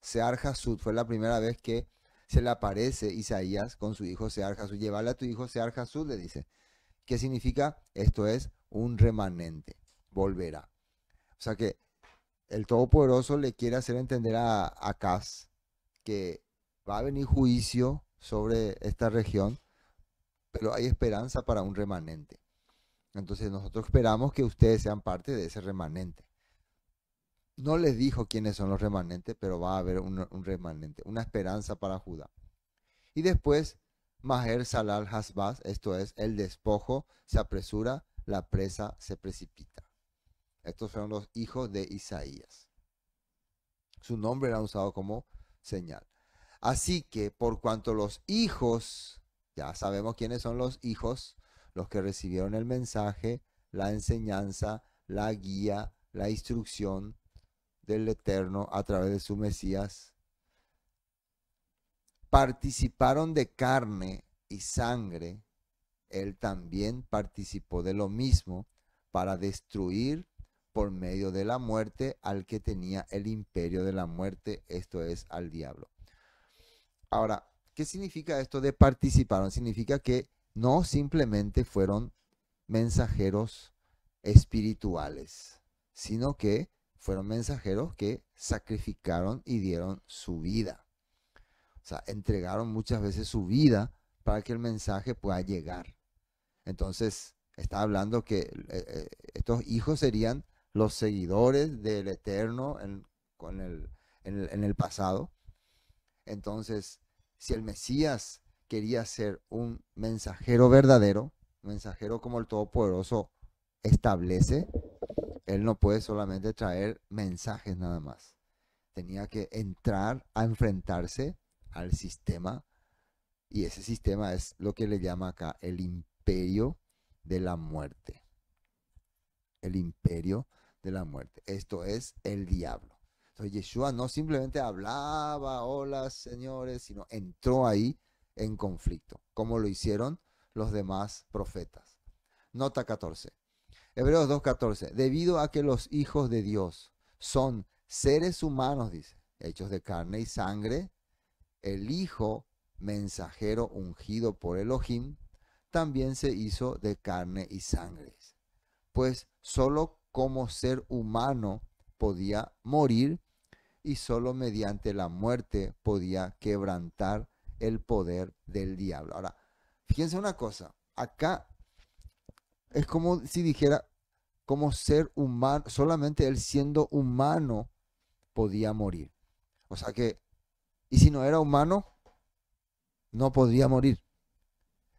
Sear Hasud fue la primera vez que se le aparece Isaías con su hijo Sear Hasud. Llévale a tu hijo Sear Hasud, le dice. ¿Qué significa? Esto es un remanente. Volverá. O sea que el Todopoderoso le quiere hacer entender a Acaz que va a venir juicio sobre esta región, pero hay esperanza para un remanente. Entonces nosotros esperamos que ustedes sean parte de ese remanente. No les dijo quiénes son los remanentes, pero va a haber un remanente, una esperanza para Judá. Y después, Maher Salal Hasbaz, esto es, el despojo se apresura, la presa se precipita. Estos fueron los hijos de Isaías. Su nombre era usado como señal. Así que por cuanto los hijos, ya sabemos quiénes son los que recibieron el mensaje, la enseñanza, la guía, la instrucción del Eterno a través de su Mesías, participaron de carne y sangre, él también participó de lo mismo para destruir por medio de la muerte al que tenía el imperio de la muerte, esto es, al diablo. Ahora, ¿qué significa esto de participaron? Significa que no simplemente fueron mensajeros espirituales, sino que fueron mensajeros que sacrificaron y dieron su vida. O sea, entregaron muchas veces su vida para que el mensaje pueda llegar. Entonces, está hablando que estos hijos serían los seguidores del Eterno en el pasado. Entonces, si el Mesías quería ser un mensajero verdadero, mensajero como el Todopoderoso establece, él no puede solamente traer mensajes nada más. Tenía que entrar a enfrentarse al sistema, y ese sistema es lo que le llama acá el imperio de la muerte. El imperio de la muerte. Esto es el diablo. Entonces Yeshua no simplemente hablaba, hola señores, sino entró ahí en conflicto, como lo hicieron los demás profetas. Nota 14. Hebreos 2:14. Debido a que los hijos de Dios son seres humanos, dice, hechos de carne y sangre, el Hijo mensajero ungido por Elohim también se hizo de carne y sangre. Pues solo como ser humano podía morir y solo mediante la muerte podía quebrantar el poder del diablo. Ahora, fíjense una cosa, acá es como si dijera, como ser humano, solamente él siendo humano podía morir. O sea que, y si no era humano, no podría morir.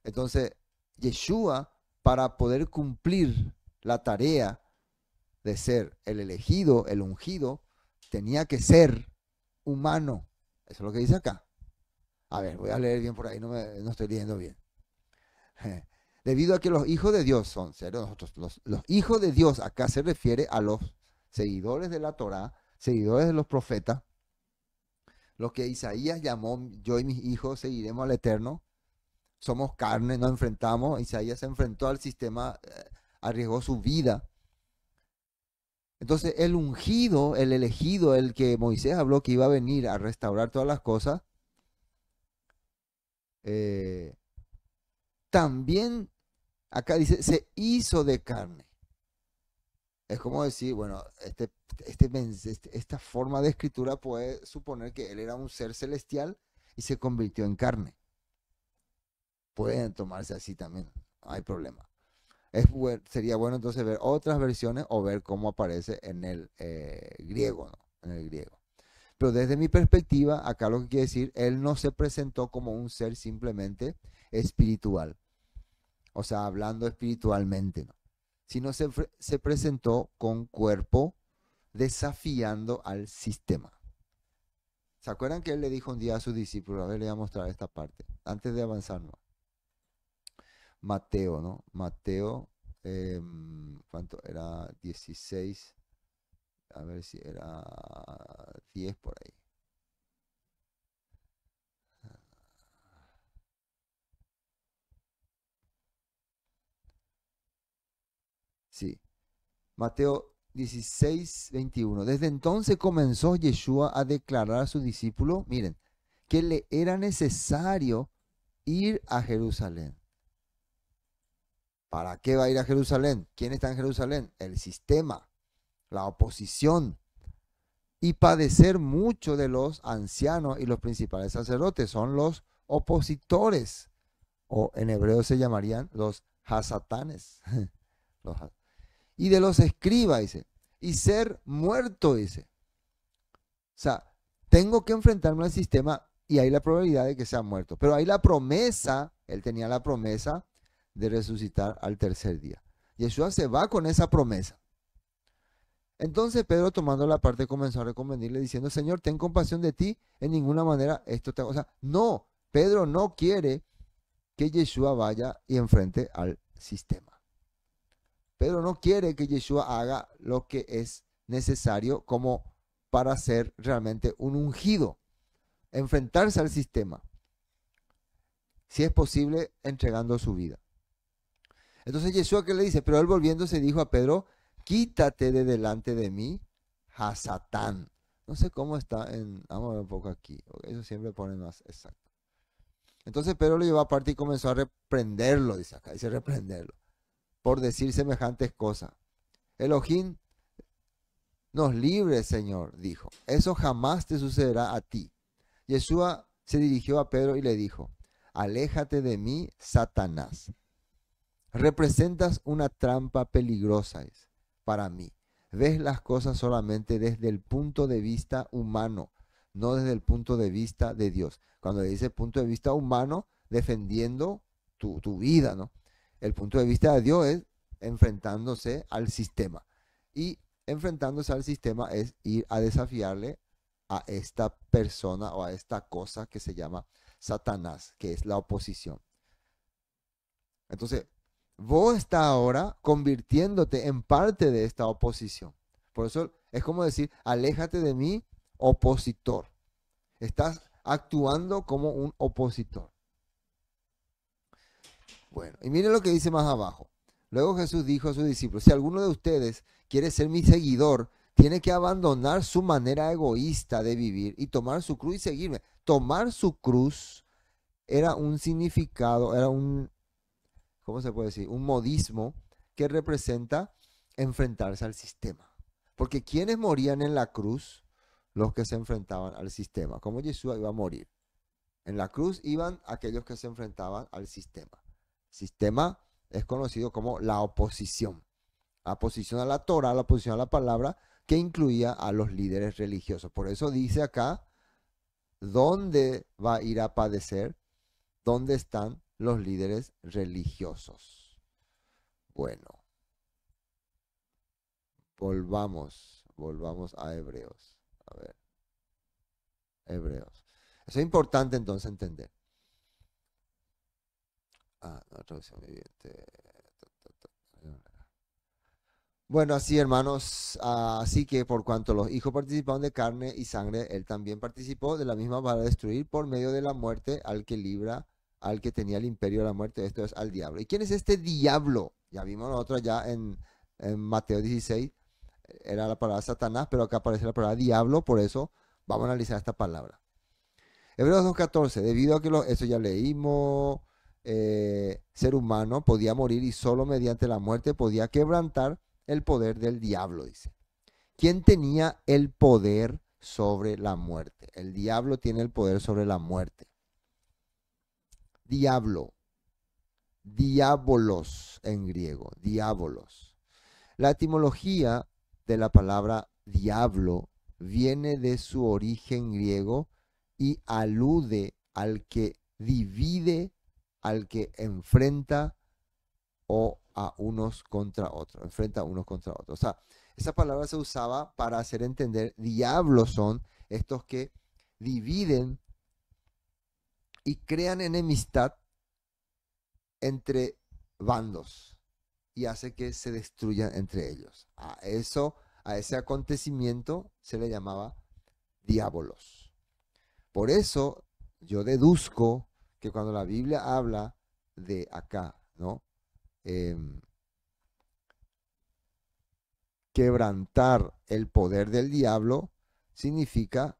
Entonces, Yeshua, para poder cumplir la tarea de ser el elegido, el ungido, tenía que ser humano. Eso es lo que dice acá. A ver, voy a leer bien por ahí, no estoy leyendo bien. Debido a que los hijos de Dios son, nosotros, los hijos de Dios, acá se refiere a los seguidores de la Torá, seguidores de los profetas, los que Isaías llamó, yo y mis hijos seguiremos al Eterno, somos carne, nos enfrentamos, Isaías se enfrentó al sistema, arriesgó su vida. Entonces el ungido, el elegido, el que Moisés habló que iba a venir a restaurar todas las cosas, también, acá dice, se hizo de carne. Es como decir, bueno, esta forma de escritura puede suponer que él era un ser celestial y se convirtió en carne. Pueden tomarse así también, no hay problema. Sería bueno entonces ver otras versiones o ver cómo aparece en el griego, ¿no? En el griego. Pero desde mi perspectiva, acá lo que quiere decir, él no se presentó como un ser simplemente espiritual. O sea, hablando espiritualmente, ¿no? Sino se presentó con cuerpo desafiando al sistema. ¿Se acuerdan que él le dijo un día a sus discípulos? A ver, le voy a mostrar esta parte, antes de avanzar, ¿no? Mateo, ¿no? Mateo, ¿cuánto? Era 16, a ver si era 10 por ahí. Sí, Mateo 16, 21. Desde entonces comenzó Yeshua a declarar a sus discípulos, miren, que le era necesario ir a Jerusalén. ¿Para qué va a ir a Jerusalén? ¿Quién está en Jerusalén? El sistema, la oposición. Y padecer mucho de los ancianos y los principales sacerdotes. Son los opositores. O en hebreo se llamarían los hasatanes. Y de los escribas, dice. Y ser muerto, dice. O sea, tengo que enfrentarme al sistema y hay la probabilidad de que sea muerto. Pero hay la promesa, él tenía la promesa de resucitar al tercer día. Yeshua se va con esa promesa. Entonces Pedro, tomando la parte, comenzó a recomendarle diciendo, Señor, ten compasión de ti, en ninguna manera esto te... O sea, no, Pedro no quiere que Yeshua vaya y enfrente al sistema. Pedro no quiere que Yeshua haga lo que es necesario como para ser realmente un ungido, enfrentarse al sistema, si es posible, entregando su vida. Entonces Yeshua, ¿qué le dice? Pero él volviéndose dijo a Pedro, quítate de delante de mí, Hasatán. No sé cómo está vamos a ver un poco aquí, porque eso siempre pone más exacto. Entonces Pedro lo llevó aparte y comenzó a reprenderlo, dice acá, dice reprenderlo, por decir semejantes cosas. Elohim nos libre, Señor, dijo. Eso jamás te sucederá a ti. Yeshua se dirigió a Pedro y le dijo, aléjate de mí, Satanás. Representas una trampa peligrosa para mí. Ves las cosas solamente desde el punto de vista humano, no desde el punto de vista de Dios. Cuando dice punto de vista humano, defendiendo tu vida, ¿no? El punto de vista de Dios es enfrentándose al sistema. Y enfrentándose al sistema es ir a desafiarle a esta persona o a esta cosa que se llama Satanás, que es la oposición. Entonces, vos estás ahora convirtiéndote en parte de esta oposición. Por eso es como decir, aléjate de mí, opositor. Estás actuando como un opositor. Bueno, y miren lo que dice más abajo. Luego Jesús dijo a sus discípulos, si alguno de ustedes quiere ser mi seguidor, tiene que abandonar su manera egoísta de vivir y tomar su cruz y seguirme. Tomar su cruz era un significado, era un, ¿cómo se puede decir? Un modismo que representa enfrentarse al sistema. Porque ¿quiénes morían en la cruz? Los que se enfrentaban al sistema. Como Yeshua iba a morir. En la cruz iban aquellos que se enfrentaban al sistema. Sistema es conocido como la oposición. La oposición a la Torah, la oposición a la palabra, que incluía a los líderes religiosos. Por eso dice acá, ¿dónde va a ir a padecer? ¿Dónde están los líderes religiosos? Bueno, volvamos a Hebreos. A ver, Hebreos. Eso es importante entonces entender. La traducción viviente. Bueno, así hermanos, así que por cuanto los hijos participaron de carne y sangre, él también participó de la misma para destruir por medio de la muerte al que libra, al que tenía el imperio de la muerte, esto es al diablo. ¿Y quién es este diablo? Ya vimos nosotros ya en Mateo 16, era la palabra Satanás, pero acá aparece la palabra diablo, por eso vamos a analizar esta palabra. Hebreos 2.14, debido a que eso ya leímos, ser humano podía morir y solo mediante la muerte podía quebrantar el poder del diablo, dice. ¿Quién tenía el poder sobre la muerte? El diablo tiene el poder sobre la muerte. Diablo, diabolos en griego, diabolos. La etimología de la palabra diablo viene de su origen griego y alude al que divide, al que enfrenta o a unos contra otros, enfrenta a unos contra otros. O sea, esa palabra se usaba para hacer entender, diablos son estos que dividen y crean enemistad entre bandos y hace que se destruyan entre ellos. A ese acontecimiento se le llamaba diabolos. Por eso yo deduzco que cuando la Biblia habla de acá, ¿no? Quebrantar el poder del diablo significa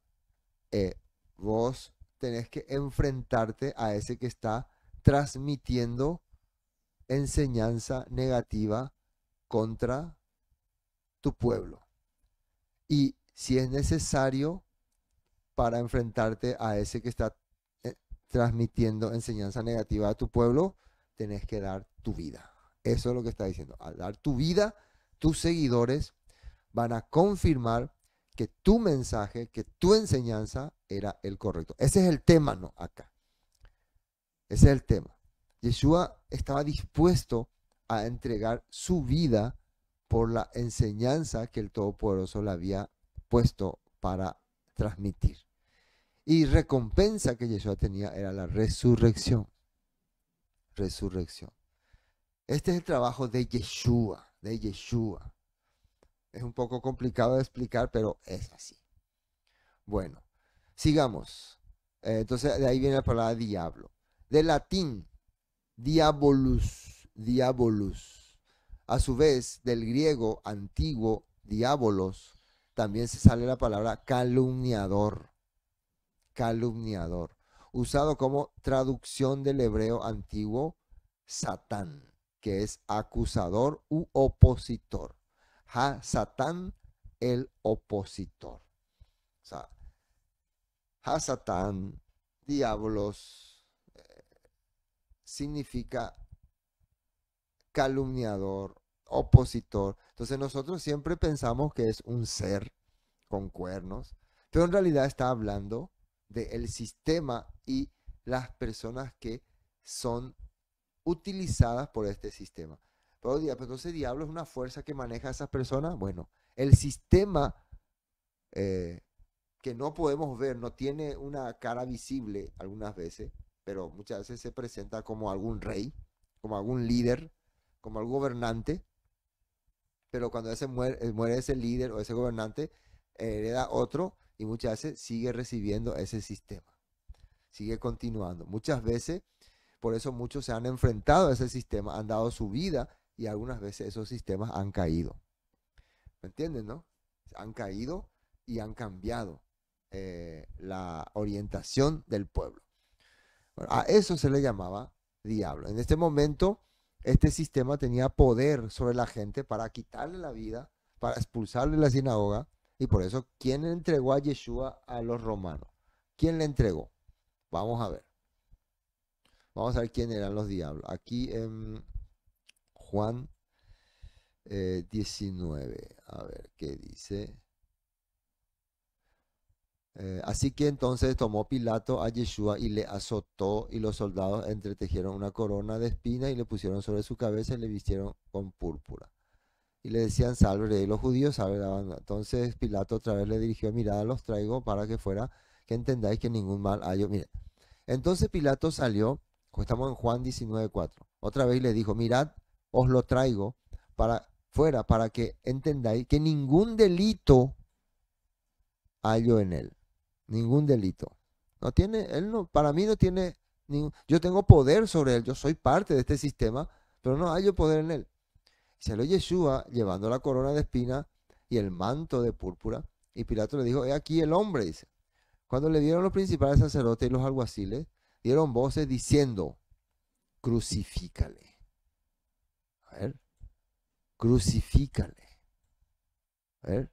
vos tenés que enfrentarte a ese que está transmitiendo enseñanza negativa contra tu pueblo. Y si es necesario para enfrentarte a ese que está transmitiendo enseñanza negativa a tu pueblo, tenés que dar tu vida. Eso es lo que está diciendo. Al dar tu vida, tus seguidores van a confirmar que tu mensaje, que tu enseñanza era el correcto. Ese es el tema, ¿no? Acá. Ese es el tema. Yeshua estaba dispuesto a entregar su vida por la enseñanza que el Todopoderoso le había puesto para transmitir. Y recompensa que Yeshua tenía era la resurrección. Resurrección. Este es el trabajo de Yeshua, de Yeshua. Es un poco complicado de explicar, pero es así. Bueno, sigamos. Entonces, de ahí viene la palabra diablo. De latín, diabolus, diabolus. A su vez, del griego antiguo, diabolos, también se sale la palabra calumniador. Calumniador. Usado como traducción del hebreo antiguo, Satán, que es acusador u opositor. Ha-Satán, el opositor. O sea, Ha-Satán, diablos, significa calumniador, opositor. Entonces nosotros siempre pensamos que es un ser con cuernos, pero en realidad está hablando del sistema y las personas que son utilizadas por este sistema. Pero entonces diablo es una fuerza que maneja a esas personas. Bueno, el sistema que no podemos ver, no tiene una cara visible algunas veces, pero muchas veces se presenta como algún rey, como algún líder, como algún gobernante, pero cuando muere ese líder o ese gobernante, hereda otro y muchas veces sigue recibiendo ese sistema, sigue continuando. Muchas veces, por eso muchos se han enfrentado a ese sistema, han dado su vida y algunas veces esos sistemas han caído. ¿Me entienden, no? Han caído y han cambiado la orientación del pueblo. Bueno, a eso se le llamaba diablo. En este momento, este sistema tenía poder sobre la gente para quitarle la vida, para expulsarle de la sinagoga. Y por eso, ¿quién le entregó a Yeshua a los romanos? ¿Quién le entregó? Vamos a ver. Vamos a ver quién eran los diablos. Aquí en Juan 19. A ver qué dice. Así que entonces tomó Pilato a Yeshua y le azotó, y los soldados entretejieron una corona de espinas y le pusieron sobre su cabeza y le vistieron con púrpura. Y le decían, salve rey de los judíos, salve la banda. Entonces Pilato otra vez le dirigió, mirad, los traigo para que fuera, que entendáis que ningún mal hay. Mire, entonces Pilato salió, estamos en Juan 19:4, otra vez le dijo, mirad, os lo traigo para fuera, para que entendáis que ningún delito hallo en él. Ningún delito. No tiene, él no, para mí no tiene ningún, yo tengo poder sobre él, yo soy parte de este sistema, pero no hallo poder en él. Salió Yeshua llevando la corona de espinas y el manto de púrpura, y Pilato le dijo, he aquí el hombre, dice. Cuando le vieron los principales sacerdotes y los alguaciles, dieron voces diciendo, crucifícale. A ver, crucifícale. A ver,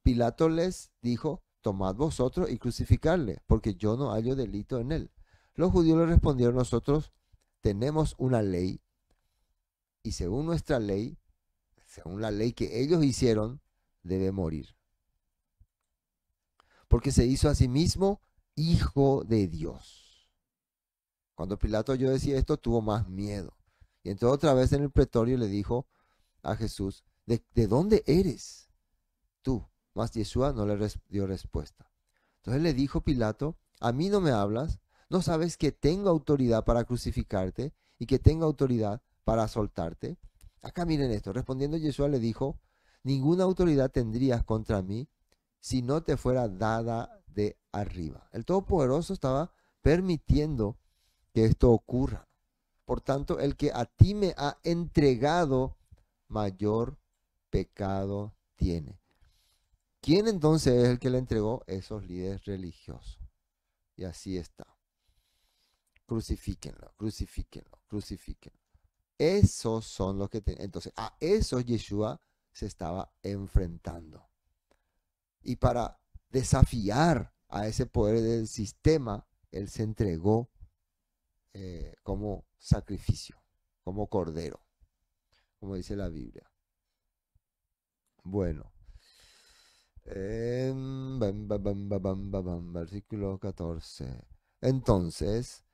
Pilato les dijo, tomad vosotros y crucificarle, porque yo no hallo delito en él. Los judíos le respondieron, nosotros tenemos una ley, y según nuestra ley, según la ley que ellos hicieron, debe morir. Porque se hizo a sí mismo hijo de Dios. Cuando Pilato oyó decir esto, tuvo más miedo. Y entró otra vez en el pretorio y le dijo a Jesús, ¿de dónde eres tú? Mas Yeshua no le dio respuesta. Entonces le dijo Pilato, a mí no me hablas, ¿no sabes que tengo autoridad para crucificarte y que tengo autoridad para soltarte? Acá miren esto, respondiendo Yeshua le dijo, ninguna autoridad tendrías contra mí si no te fuera dada de arriba. El Todopoderoso estaba permitiendo que esto ocurra. Por tanto, el que a ti me ha entregado, mayor pecado tiene. ¿Quién entonces es el que le entregó? Esos líderes religiosos. Y así está. Crucifíquenlo, crucifíquenlo, crucifíquenlo. Esos son los que entonces a esos Yeshua se estaba enfrentando. Y para desafiar a ese poder del sistema, él se entregó como sacrificio, como cordero, como dice la Biblia. Bueno. Versículo 14. Entonces,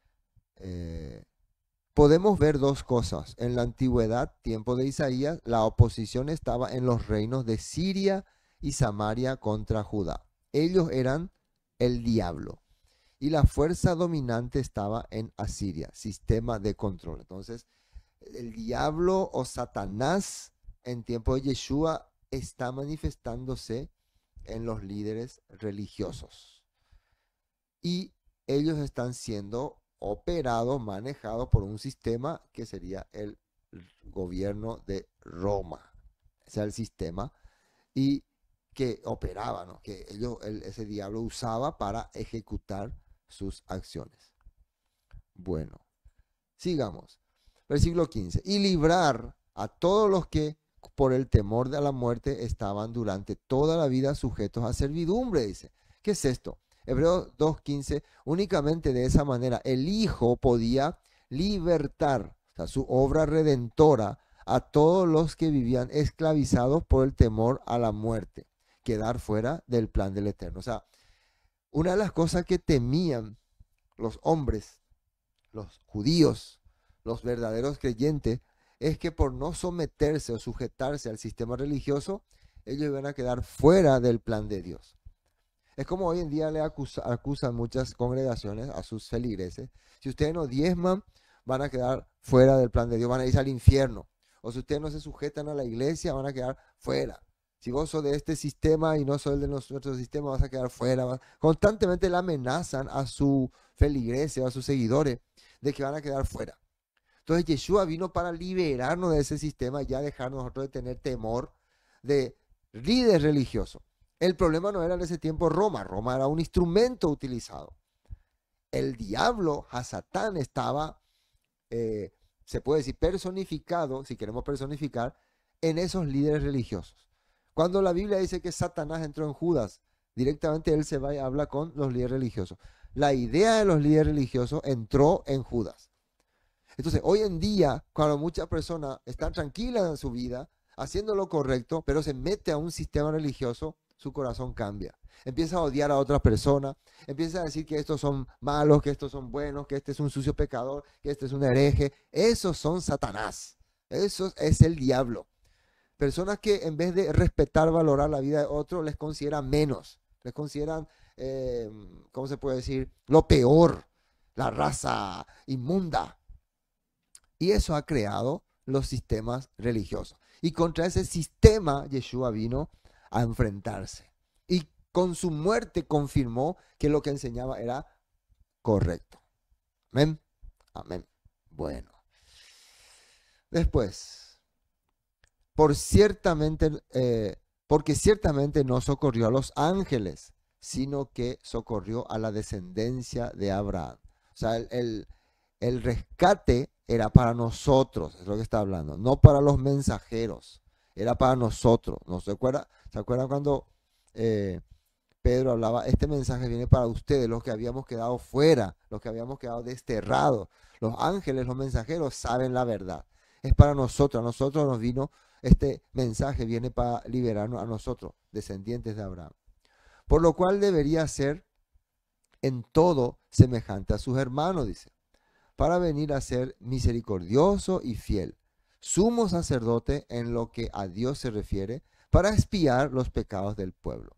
podemos ver dos cosas. En la antigüedad, tiempo de Isaías, la oposición estaba en los reinos de Siria y Samaria contra Judá. Ellos eran el diablo. Y la fuerza dominante estaba en Asiria, sistema de control. Entonces, el diablo o Satanás en tiempo de Yeshua está manifestándose en los líderes religiosos. Y ellos están siendo operados, manejados por un sistema que sería el gobierno de Roma. Ese es el sistema. Y que operaba, ¿no? Que ese diablo usaba para ejecutar sus acciones. Bueno, sigamos. Versículo 15. Y librar a todos los que por el temor de la muerte estaban durante toda la vida sujetos a servidumbre, dice. ¿Qué es esto? Hebreos 2:15, únicamente de esa manera el Hijo podía libertar, o sea, su obra redentora, a todos los que vivían esclavizados por el temor a la muerte, quedar fuera del plan del Eterno. O sea, una de las cosas que temían los hombres, los judíos, los verdaderos creyentes, es que por no someterse o sujetarse al sistema religioso, ellos iban a quedar fuera del plan de Dios. Es como hoy en día le acusan muchas congregaciones a sus feligreses. Si ustedes no diezman, van a quedar fuera del plan de Dios, van a irse al infierno. O si ustedes no se sujetan a la iglesia, van a quedar fuera. Si vos sos de este sistema y no sos de nuestro sistema, vas a quedar fuera. Constantemente le amenazan a su feligresia o a sus seguidores de que van a quedar fuera. Entonces Yeshua vino para liberarnos de ese sistema y ya dejarnos nosotros de tener temor de líderes religiosos. El problema no era en ese tiempo Roma. Roma era un instrumento utilizado. El diablo, Hasatán, estaba, se puede decir, personificado, si queremos personificar, en esos líderes religiosos. Cuando la Biblia dice que Satanás entró en Judas, directamente él se va y habla con los líderes religiosos. La idea de los líderes religiosos entró en Judas. Entonces, hoy en día, cuando muchas personas están tranquilas en su vida, haciendo lo correcto, pero se mete a un sistema religioso, su corazón cambia. Empieza a odiar a otras personas, empieza a decir que estos son malos, que estos son buenos, que este es un sucio pecador, que este es un hereje. Esos son Satanás. Eso es el diablo. Personas que en vez de respetar, valorar la vida de otros, les consideran menos. Les consideran, ¿cómo se puede decir? Lo peor, la raza inmunda. Y eso ha creado los sistemas religiosos. Y contra ese sistema Yeshua vino a enfrentarse. Y con su muerte confirmó que lo que enseñaba era correcto. Amén. Amén. Bueno. Después, porque ciertamente no socorrió a los ángeles, sino que socorrió a la descendencia de Abraham. O sea, El rescate era para nosotros, es lo que está hablando, no para los mensajeros, era para nosotros. ¿No se acuerda? ¿Se acuerdan cuando Pedro hablaba? Este mensaje viene para ustedes, los que habíamos quedado fuera, los que habíamos quedado desterrados. Los ángeles, los mensajeros saben la verdad. Es para nosotros, a nosotros nos vino este mensaje, viene para liberarnos a nosotros, descendientes de Abraham. Por lo cual debería ser en todo semejante a sus hermanos, dice, para venir a ser misericordioso y fiel, sumo sacerdote en lo que a Dios se refiere, para expiar los pecados del pueblo.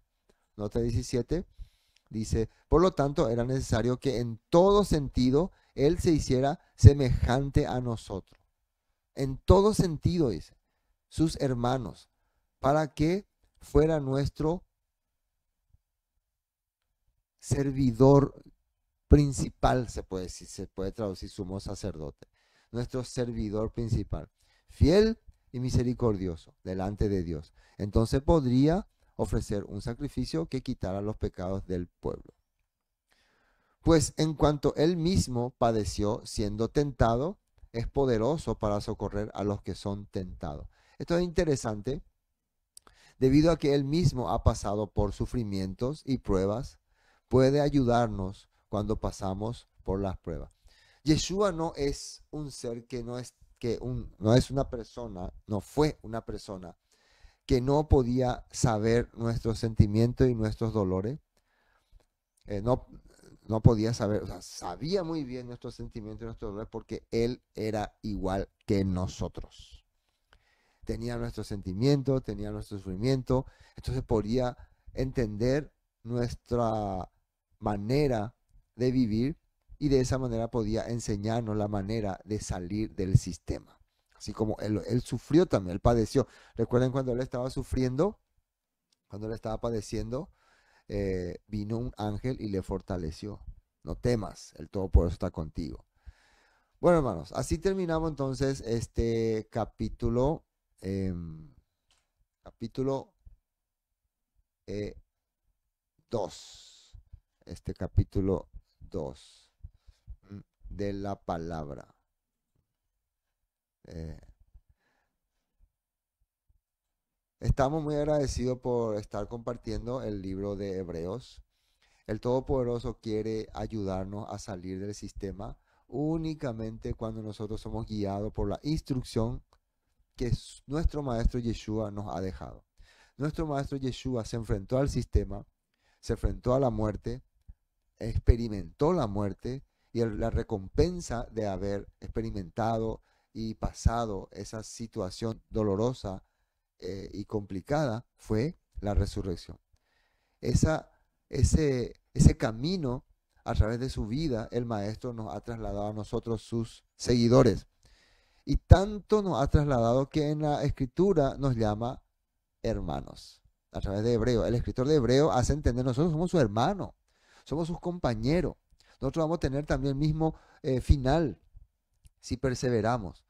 Nota 17, dice, por lo tanto era necesario que en todo sentido Él se hiciera semejante a nosotros. En todo sentido, dice, sus hermanos, para que fuera nuestro servidor principal, se puede decir, se puede traducir sumo sacerdote, nuestro servidor principal, fiel y misericordioso delante de Dios. Entonces podría ofrecer un sacrificio que quitara los pecados del pueblo. Pues en cuanto él mismo padeció siendo tentado, es poderoso para socorrer a los que son tentados. Esto es interesante, debido a que él mismo ha pasado por sufrimientos y pruebas, puede ayudarnos cuando pasamos por las pruebas. Yeshua no es un ser que no es una persona, no fue una persona que no podía saber nuestros sentimientos y nuestros dolores. No podía saber, o sea, sabía muy bien nuestros sentimientos y nuestros dolores porque Él era igual que nosotros. Tenía nuestros sentimientos, tenía nuestro sufrimiento, entonces podía entender nuestra manera de vivir y de esa manera podía enseñarnos la manera de salir del sistema. Así como él sufrió también, él padeció. Recuerden cuando él estaba sufriendo, cuando él estaba padeciendo, vino un ángel y le fortaleció. No temas, el Todopoderoso está contigo. Bueno, hermanos, así terminamos entonces este capítulo, capítulo 2. Este capítulo 2 de la palabra. Estamos muy agradecidos por estar compartiendo el libro de Hebreos. El Todopoderoso quiere ayudarnos a salir del sistema únicamente cuando nosotros somos guiados por la instrucción que nuestro Maestro Yeshua nos ha dejado. Nuestro Maestro Yeshua se enfrentó al sistema, se enfrentó a la muerte, experimentó la muerte y la recompensa de haber experimentado y pasado esa situación dolorosa y complicada fue la resurrección. Ese camino a través de su vida, el Maestro nos ha trasladado a nosotros, sus seguidores. Y tanto nos ha trasladado que en la Escritura nos llama hermanos. A través de Hebreo. El escritor de Hebreo hace entender, nosotros somos sus hermanos, somos sus compañeros. Nosotros vamos a tener también el mismo final si perseveramos.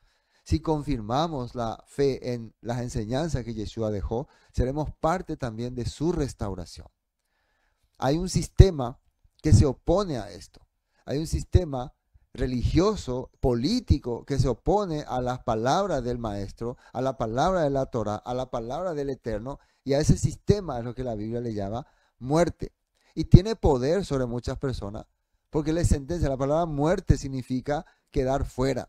Si confirmamos la fe en las enseñanzas que Yeshua dejó, seremos parte también de su restauración. Hay un sistema que se opone a esto. Hay un sistema religioso, político, que se opone a las palabras del Maestro, a la palabra de la Torah, a la palabra del Eterno, y a ese sistema es lo que la Biblia le llama muerte. Y tiene poder sobre muchas personas, porque les sentencia. La palabra muerte significa quedar fuera.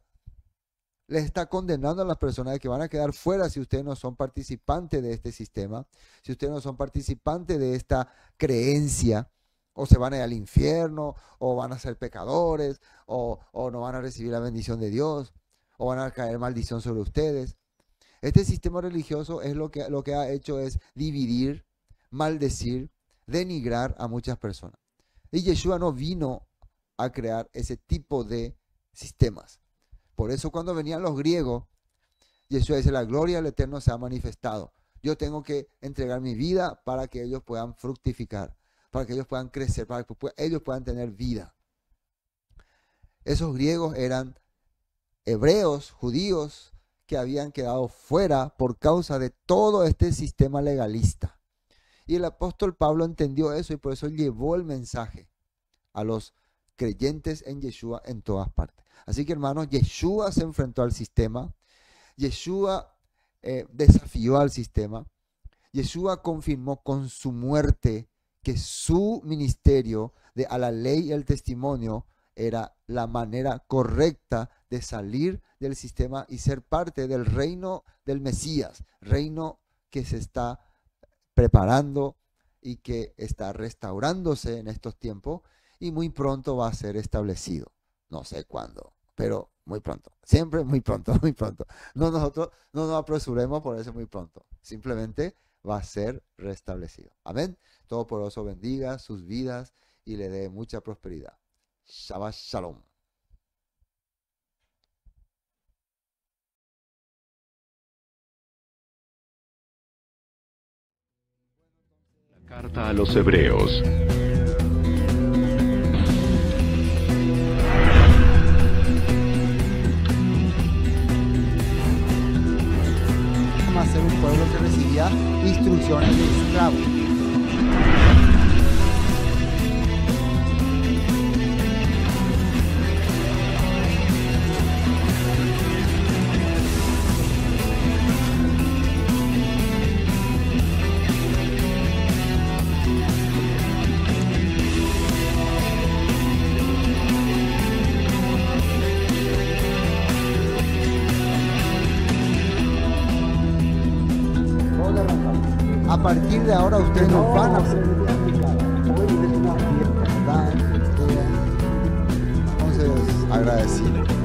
Les está condenando a las personas que van a quedar fuera si ustedes no son participantes de este sistema, si ustedes no son participantes de esta creencia, o se van a ir al infierno, o van a ser pecadores, o no van a recibir la bendición de Dios, o van a caer maldición sobre ustedes. Este sistema religioso es lo que ha hecho es dividir, maldecir, denigrar a muchas personas. Y Yeshua no vino a crear ese tipo de sistemas. Por eso cuando venían los griegos, Yeshua dice, la gloria del Eterno se ha manifestado. Yo tengo que entregar mi vida para que ellos puedan fructificar, para que ellos puedan crecer, para que ellos puedan tener vida. Esos griegos eran hebreos, judíos, que habían quedado fuera por causa de todo este sistema legalista. Y el apóstol Pablo entendió eso y por eso llevó el mensaje a los creyentes en Yeshua en todas partes. Así que hermanos, Yeshua se enfrentó al sistema, Yeshua desafió al sistema, Yeshua confirmó con su muerte que su ministerio de a la ley y el testimonio era la manera correcta de salir del sistema y ser parte del reino del Mesías, reino que se está preparando y que está restaurándose en estos tiempos y muy pronto va a ser establecido. No sé cuándo, pero muy pronto. Siempre muy pronto, muy pronto. Nosotros no nos apresuremos por eso muy pronto. Simplemente va a ser restablecido. Amén. Todopoderoso bendiga sus vidas y le dé mucha prosperidad. Shabbat Shalom.
Carta a los Hebreos.
Vamos a ser un pueblo que recibía instrucciones de esclavos. A partir de ahora ustedes no van a aprender. Hoy es una fiesta, ¿verdad? Entonces, agradecido.